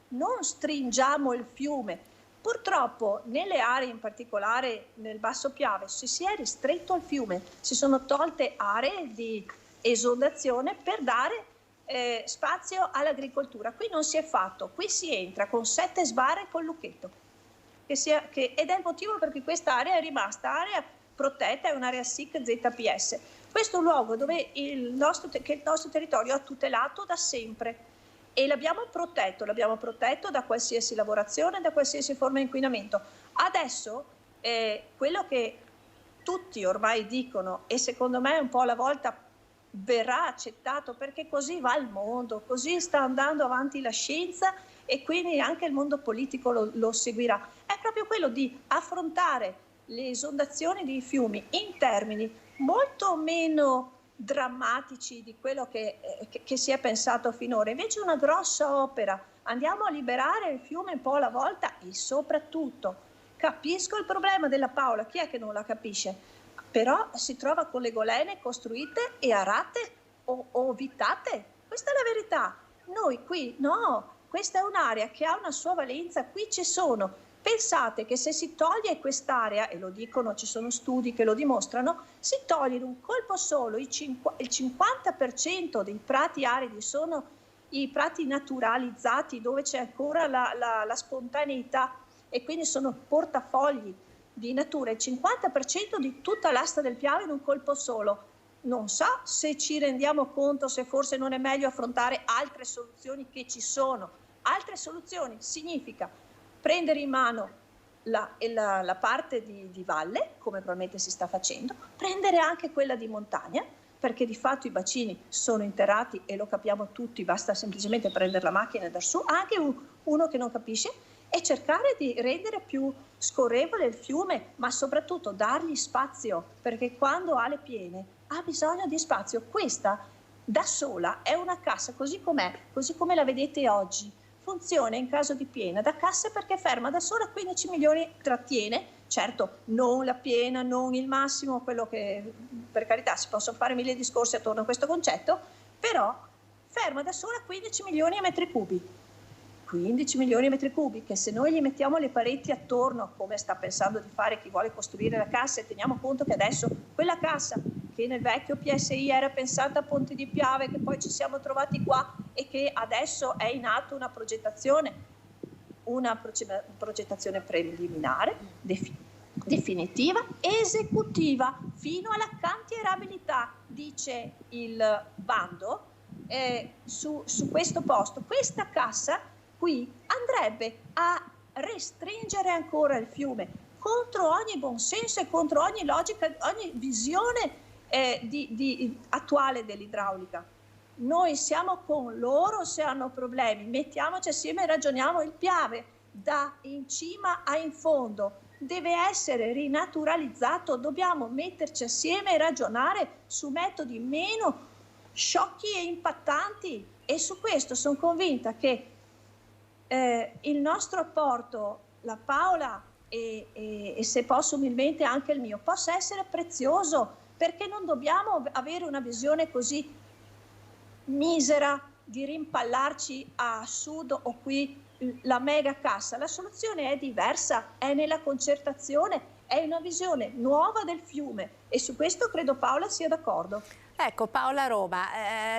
non stringiamo il fiume. Purtroppo nelle aree, in particolare nel Basso Piave, si è ristretto il fiume, si sono tolte aree di esondazione per dare spazio all'agricoltura. Qui non si è fatto, qui si entra con 7 sbarre col lucchetto, ed è il motivo per cui questa area è rimasta area protetta, è un'area SIC ZPS. Questo è un luogo dove che il nostro territorio ha tutelato da sempre e l'abbiamo protetto da qualsiasi lavorazione, da qualsiasi forma di inquinamento. Adesso quello che tutti ormai dicono, e secondo me un po' alla volta verrà accettato, perché così va il mondo, così sta andando avanti la scienza e quindi anche il mondo politico lo seguirà, è proprio quello di affrontare le esondazioni dei fiumi in termini molto meno drammatici di quello che si è pensato finora. Invece una grossa opera, andiamo a liberare il fiume un po' alla volta e soprattutto capisco il problema della Paola, chi è che non la capisce? Però si trova con le golene costruite e arate o vitate, questa è la verità. Noi qui no, questa è un'area che ha una sua valenza, qui ci sono. Pensate che se si toglie quest'area, e lo dicono, ci sono studi che lo dimostrano, si toglie in un colpo solo il 50% dei prati aridi, sono i prati naturalizzati dove c'è ancora la spontaneità e quindi sono portafogli di natura, il 50% di tutta l'asta del Piave in un colpo solo. Non so se ci rendiamo conto se forse non è meglio affrontare altre soluzioni che ci sono. Altre soluzioni significa prendere in mano la parte di valle, come probabilmente si sta facendo, prendere anche quella di montagna, perché di fatto i bacini sono interrati e lo capiamo tutti, basta semplicemente prendere la macchina e andare su, anche uno che non capisce, e cercare di rendere più scorrevole il fiume, ma soprattutto dargli spazio, perché quando ha le piene ha bisogno di spazio. Questa da sola è una cassa così com'è, così come la vedete oggi. Funziona in caso di piena da cassa perché ferma da sola 15 milioni, trattiene, certo non la piena, non il massimo, quello che per carità si possono fare mille discorsi attorno a questo concetto, però ferma da sola 15 milioni di metri cubi. 15 milioni di metri cubi che se noi gli mettiamo le pareti attorno, come sta pensando di fare chi vuole costruire la cassa, e teniamo conto che adesso quella cassa che nel vecchio PSI era pensata a Ponte di Piave, che poi ci siamo trovati qua e che adesso è in atto una progettazione preliminare, definitiva, esecutiva, fino alla cantierabilità, dice il bando, su questo posto. Questa cassa qui andrebbe a restringere ancora il fiume contro ogni buonsenso e contro ogni logica, ogni visione attuale dell'idraulica. Noi siamo con loro se hanno problemi, mettiamoci assieme e ragioniamo. Il Piave da in cima a in fondo deve essere rinaturalizzato, dobbiamo metterci assieme e ragionare su metodi meno sciocchi e impattanti, e su questo sono convinta che il nostro apporto, la Paola e se posso umilmente anche il mio, possa essere prezioso, perché non dobbiamo avere una visione così misera di rimpallarci a sud o qui la mega cassa. La soluzione è diversa, è nella concertazione, è una visione nuova del fiume e su questo credo Paola sia d'accordo. Ecco, Paola Roma,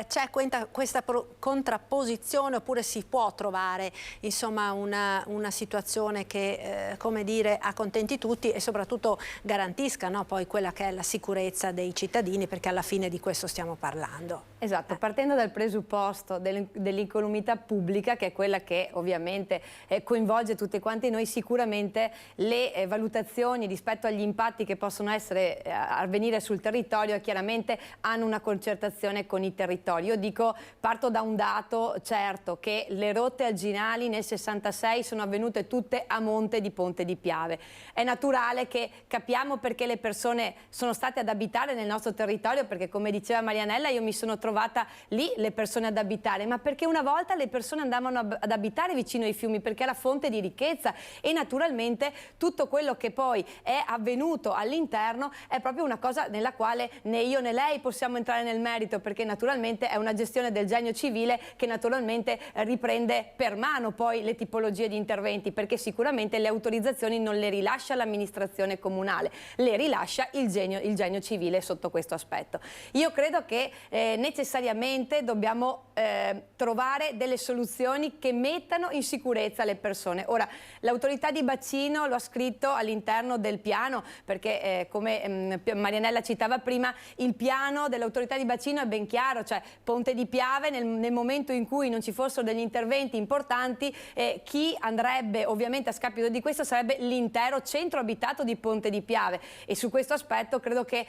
c'è questa contrapposizione oppure si può trovare insomma una situazione che come dire accontenti tutti e soprattutto garantisca, no, poi quella che è la sicurezza dei cittadini, perché alla fine di questo stiamo parlando. Esatto, partendo dal presupposto dell'incolumità pubblica, che è quella che ovviamente coinvolge tutti quanti noi, sicuramente le valutazioni rispetto agli impatti che possono avvenire sul territorio chiaramente hanno una concertazione con i territori. Io parto da un dato certo, che le rotte alginali nel 66 sono avvenute tutte a monte di Ponte di Piave. È naturale che capiamo perché le persone sono state ad abitare nel nostro territorio, perché come diceva Marianella io mi sono trovata lì le persone ad abitare, ma perché una volta le persone andavano ad abitare vicino ai fiumi, perché è la fonte di ricchezza, e naturalmente tutto quello che poi è avvenuto all'interno è proprio una cosa nella quale né io né lei possiamo entrare nel merito, perché naturalmente è una gestione del genio civile che naturalmente riprende per mano poi le tipologie di interventi, perché sicuramente le autorizzazioni non le rilascia l'amministrazione comunale, le rilascia il genio civile sotto questo aspetto. Io credo che necessariamente dobbiamo trovare delle soluzioni che mettano in sicurezza le persone. Ora, l'autorità di bacino lo ha scritto all'interno del piano, perché come Marianella citava prima, il piano dell'autorità di bacino è ben chiaro, cioè Ponte di Piave nel momento in cui non ci fossero degli interventi importanti, chi andrebbe ovviamente a scapito di questo sarebbe l'intero centro abitato di Ponte di Piave, e su questo aspetto credo che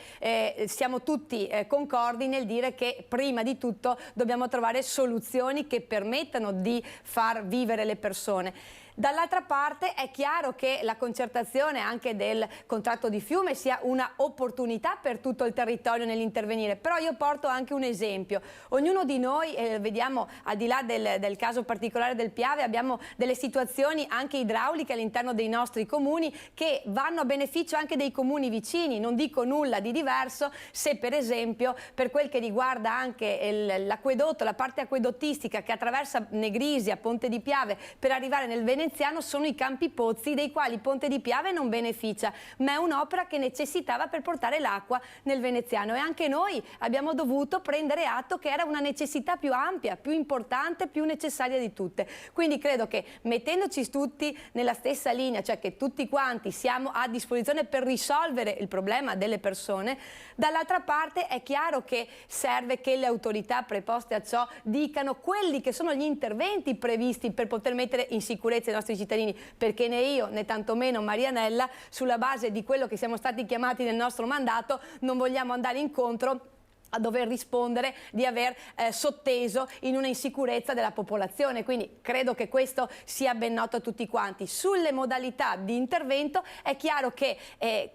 siamo tutti concordi nel dire che prima di tutto dobbiamo trovare soluzioni che permettano di far vivere le persone. Dall'altra parte è chiaro che la concertazione anche del contratto di fiume sia una opportunità per tutto il territorio nell'intervenire, però io porto anche un esempio. Ognuno di noi, vediamo al di là del caso particolare del Piave, abbiamo delle situazioni anche idrauliche all'interno dei nostri comuni che vanno a beneficio anche dei comuni vicini. Non dico nulla di diverso se per esempio per quel che riguarda anche l'acquedotto, la parte acquedottistica che attraversa Negrisia, Ponte di Piave per arrivare nel Veneziano, sono i campi pozzi dei quali Ponte di Piave non beneficia, ma è un'opera che necessitava per portare l'acqua nel Veneziano, e anche noi abbiamo dovuto prendere atto che era una necessità più ampia, più importante, più necessaria di tutte. Quindi credo che mettendoci tutti nella stessa linea, cioè che tutti quanti siamo a disposizione per risolvere il problema delle persone, dall'altra parte è chiaro che serve che le autorità preposte a ciò dicano quelli che sono gli interventi previsti per poter mettere in sicurezza i nostri cittadini, perché né io né tantomeno Marianella, sulla base di quello che siamo stati chiamati nel nostro mandato, non vogliamo andare incontro a dover rispondere di aver sotteso in una insicurezza della popolazione. Quindi credo che questo sia ben noto a tutti quanti. Sulle modalità di intervento è chiaro che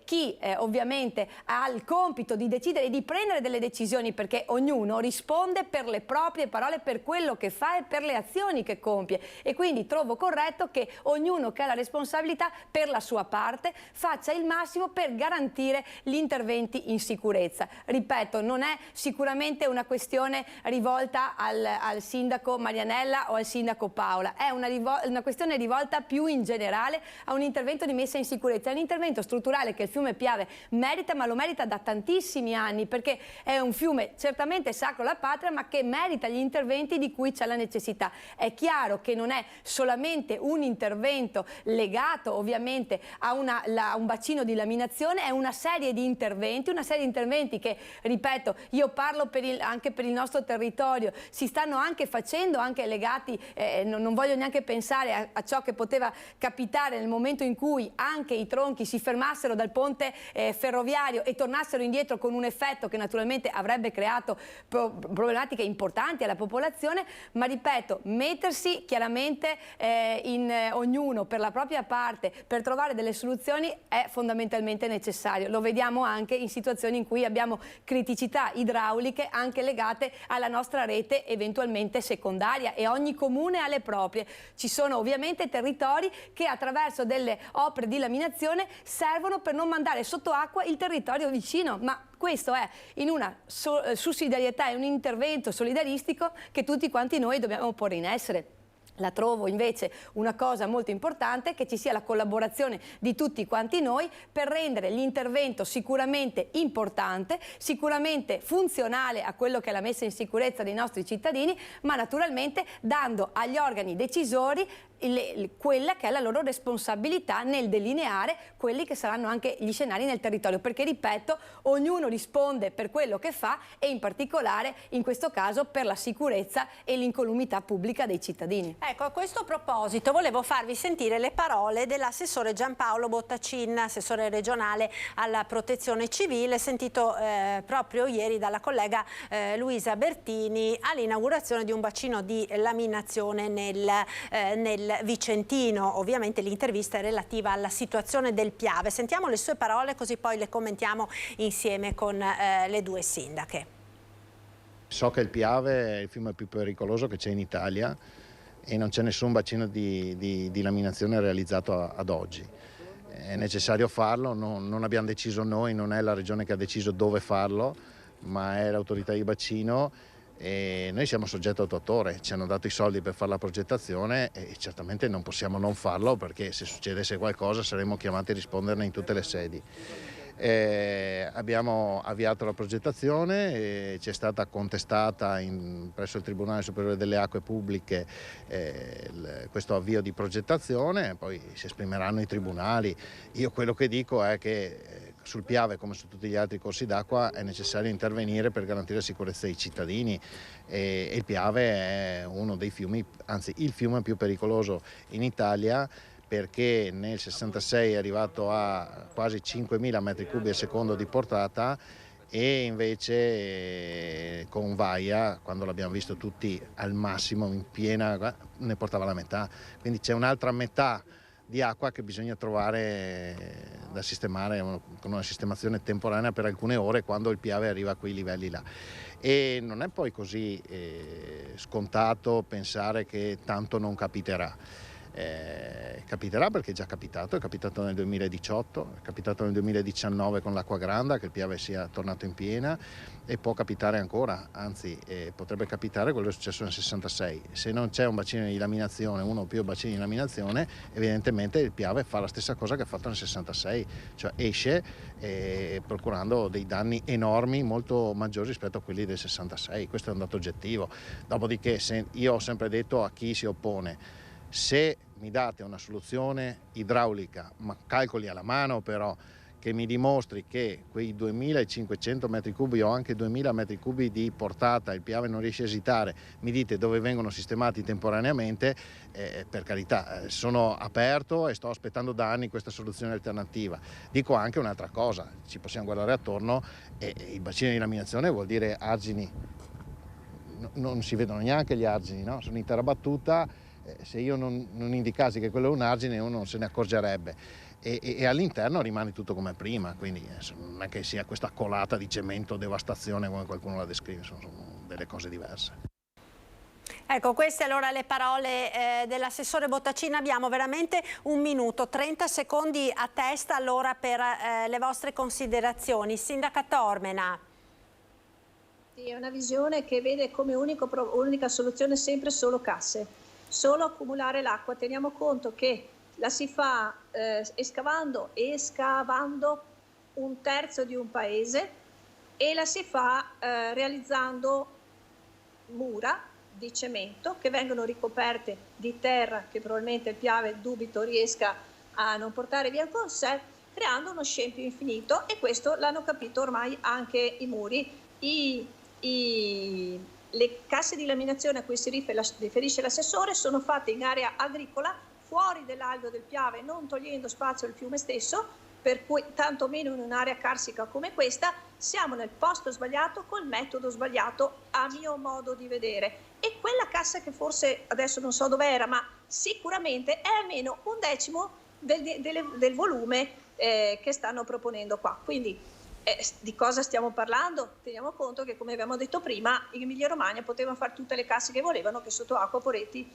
chi ovviamente ha il compito di decidere e di prendere delle decisioni, perché ognuno risponde per le proprie parole, per quello che fa e per le azioni che compie, e quindi trovo corretto che ognuno che ha la responsabilità per la sua parte faccia il massimo per garantire gli interventi in sicurezza. Ripeto, non è sicuramente una questione rivolta al sindaco Marianella o al sindaco Paola, è una questione rivolta più in generale a un intervento di messa in sicurezza, è un intervento strutturale che il fiume Piave merita, ma lo merita da tantissimi anni, perché è un fiume certamente sacro alla patria, ma che merita gli interventi di cui c'è la necessità. È chiaro che non è solamente un intervento legato ovviamente a un bacino di laminazione, è una serie di interventi che, ripeto, io parlo anche per il nostro territorio, si stanno anche facendo, anche legati, non voglio neanche pensare a ciò che poteva capitare nel momento in cui anche i tronchi si fermassero dal ponte ferroviario e tornassero indietro, con un effetto che naturalmente avrebbe creato problematiche importanti alla popolazione, ma ripeto, mettersi chiaramente ognuno per la propria parte per trovare delle soluzioni è fondamentalmente necessario. Lo vediamo anche in situazioni in cui abbiamo criticità idrauliche anche legate alla nostra rete eventualmente secondaria, e ogni comune ha le proprie. Ci sono ovviamente territori che attraverso delle opere di laminazione servono per non mandare sotto acqua il territorio vicino, ma questo è in una sussidiarietà, è un intervento solidaristico che tutti quanti noi dobbiamo porre in essere. La trovo invece una cosa molto importante, che ci sia la collaborazione di tutti quanti noi per rendere l'intervento sicuramente importante, sicuramente funzionale a quello che è la messa in sicurezza dei nostri cittadini, ma naturalmente dando agli organi decisori quella che è la loro responsabilità nel delineare quelli che saranno anche gli scenari nel territorio, perché ripeto, ognuno risponde per quello che fa e in particolare in questo caso per la sicurezza e l'incolumità pubblica dei cittadini. Ecco, a questo proposito volevo farvi sentire le parole dell'assessore Giampaolo Bottacin, assessore regionale alla protezione civile, sentito proprio ieri dalla collega Luisa Bertini all'inaugurazione di un bacino di laminazione nel Vicentino. Ovviamente l'intervista è relativa alla situazione del Piave. Sentiamo le sue parole così poi le commentiamo insieme con le due sindache. So che il Piave è il fiume più pericoloso che c'è in Italia e non c'è nessun bacino di laminazione realizzato ad oggi. È necessario farlo, non abbiamo deciso noi, non è la regione che ha deciso dove farlo, ma è l'autorità di bacino. E noi siamo soggetto attuatore, ci hanno dato i soldi per fare la progettazione e certamente non possiamo non farlo, perché se succedesse qualcosa saremo chiamati a risponderne in tutte le sedi. Abbiamo avviato la progettazione e ci è stata contestata presso il Tribunale Superiore delle Acque Pubbliche questo avvio di progettazione, poi si esprimeranno i tribunali. Io quello che dico è che sul Piave, come su tutti gli altri corsi d'acqua, è necessario intervenire per garantire la sicurezza dei cittadini e il Piave è uno dei fiumi, anzi il fiume più pericoloso in Italia, perché nel 66 è arrivato a quasi 5.000 metri cubi al secondo di portata e invece con Vaia, quando l'abbiamo visto tutti al massimo in piena, ne portava la metà. Quindi c'è un'altra metà di acqua che bisogna trovare da sistemare con una sistemazione temporanea per alcune ore quando il Piave arriva a quei livelli là. E non è poi così scontato pensare che tanto non capiterà. Capiterà perché è già capitato, è capitato nel 2018, è capitato nel 2019 con l'acqua granda, che il Piave sia tornato in piena, e può capitare ancora, anzi potrebbe capitare quello che è successo nel 66. Se non c'è un bacino di laminazione, uno o più bacini di laminazione, evidentemente il Piave fa la stessa cosa che ha fatto nel 66, cioè esce procurando dei danni enormi, molto maggiori rispetto a quelli del 66. Questo è un dato oggettivo. Dopodiché io ho sempre detto a chi si oppone: se mi date una soluzione idraulica, ma calcoli alla mano però, che mi dimostri che quei 2.500 metri cubi o anche 2.000 metri cubi di portata il Piave non riesce a esitare, mi dite dove vengono sistemati temporaneamente, per carità, sono aperto e sto aspettando da anni questa soluzione alternativa. Dico anche un'altra cosa, ci possiamo guardare attorno e il bacino di laminazione vuol dire argini, non si vedono neanche gli argini, no? Sono intera battuta. Se io non indicassi che quello è un argine, uno non se ne accorgerebbe e all'interno rimane tutto come prima, quindi non è che sia questa colata di cemento, devastazione come qualcuno la descrive, sono delle cose diverse. Ecco, queste allora le parole dell'assessore Bottacin. Abbiamo veramente 1 minuto, 30 secondi a testa allora per le vostre considerazioni. Sindaca Tormena. Sì, è una visione che vede come unica soluzione sempre solo casse. Solo accumulare l'acqua. Teniamo conto che la si fa escavando 1/3 di un paese e la si fa realizzando mura di cemento che vengono ricoperte di terra che probabilmente il Piave dubito riesca a non portare via con sé, creando uno scempio infinito, e questo l'hanno capito ormai anche i muri. Le casse di laminazione a cui si riferisce l'assessore sono fatte in area agricola, fuori dell'alveo del Piave, non togliendo spazio al fiume stesso, per cui tantomeno in un'area carsica come questa siamo nel posto sbagliato col metodo sbagliato, a mio modo di vedere. E quella cassa che forse adesso non so dove era, ma sicuramente è almeno 1/10 del volume che stanno proponendo qua. Quindi di cosa stiamo parlando? Teniamo conto che, come abbiamo detto prima, in Emilia-Romagna potevano fare tutte le casse che volevano, che sotto acqua Poretti.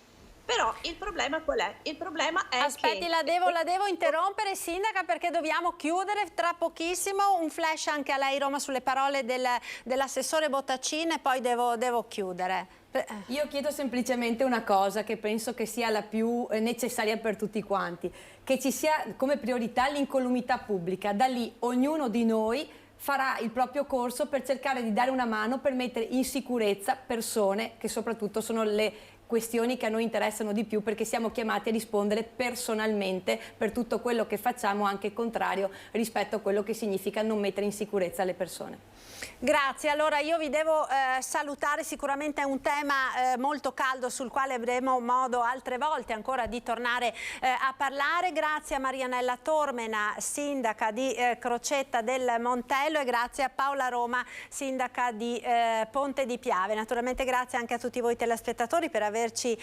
Però il problema qual è? Il problema è Aspetti, la devo interrompere, sindaca, perché dobbiamo chiudere tra pochissimo. Un flash anche a lei, Roma, sulle parole dell'assessore Bottacin, e poi devo chiudere. Io chiedo semplicemente una cosa che penso che sia la più necessaria per tutti quanti, che ci sia come priorità l'incolumità pubblica. Da lì ognuno di noi farà il proprio corso per cercare di dare una mano per mettere in sicurezza persone che soprattutto sono le questioni che a noi interessano di più, perché siamo chiamati a rispondere personalmente per tutto quello che facciamo, anche contrario rispetto a quello che significa non mettere in sicurezza le persone. Grazie, allora io vi devo salutare, sicuramente è un tema molto caldo sul quale avremo modo altre volte ancora di tornare a parlare. Grazie a Marianella Tormena, sindaca di Crocetta del Montello, e grazie a Paola Roma, sindaca di Ponte di Piave. Naturalmente grazie anche a tutti voi telespettatori per averci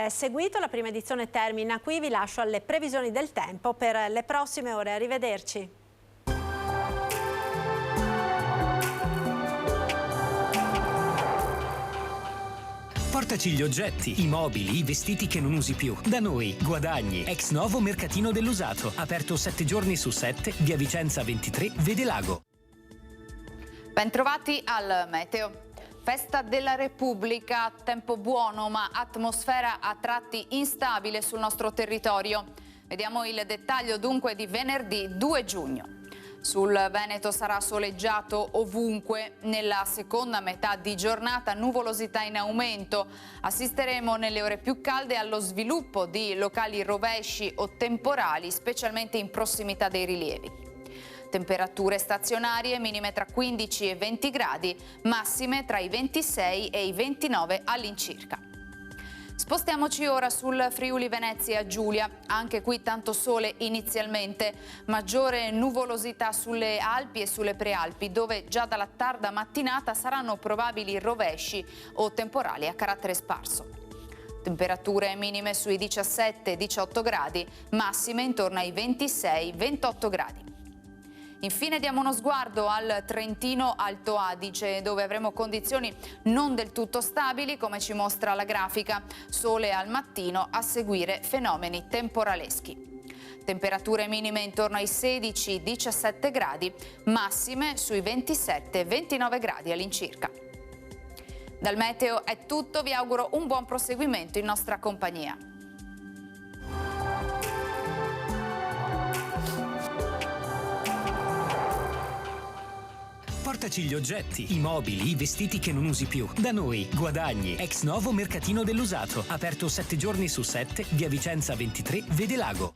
seguito. La prima edizione termina qui, vi lascio alle previsioni del tempo per le prossime ore. Arrivederci. Portaci gli oggetti, i mobili, i vestiti che non usi più. Da noi, guadagni. Ex novo mercatino dell'usato. Aperto 7 giorni su 7, via Vicenza 23, Vede Lago. Bentrovati al Meteo. Festa della Repubblica, tempo buono ma atmosfera a tratti instabile sul nostro territorio. Vediamo il dettaglio dunque di venerdì 2 giugno. Sul Veneto sarà soleggiato ovunque. Nella seconda metà di giornata nuvolosità in aumento. Assisteremo nelle ore più calde allo sviluppo di locali rovesci o temporali, specialmente in prossimità dei rilievi. Temperature stazionarie, minime tra 15 e 20 gradi, massime tra i 26 e i 29 all'incirca. Spostiamoci ora sul Friuli Venezia Giulia, anche qui tanto sole inizialmente, maggiore nuvolosità sulle Alpi e sulle Prealpi, dove già dalla tarda mattinata saranno probabili rovesci o temporali a carattere sparso. Temperature minime sui 17-18 gradi, massime intorno ai 26-28 gradi. Infine diamo uno sguardo al Trentino Alto Adige, dove avremo condizioni non del tutto stabili, come ci mostra la grafica. Sole al mattino, a seguire fenomeni temporaleschi. Temperature minime intorno ai 16-17 gradi, massime sui 27-29 gradi all'incirca. Dal meteo è tutto, vi auguro un buon proseguimento in nostra compagnia. Portaci gli oggetti, i mobili, i vestiti che non usi più. Da noi, guadagni. Ex novo mercatino dell'usato. Aperto 7 giorni su 7, via Vicenza 23, Vede Lago.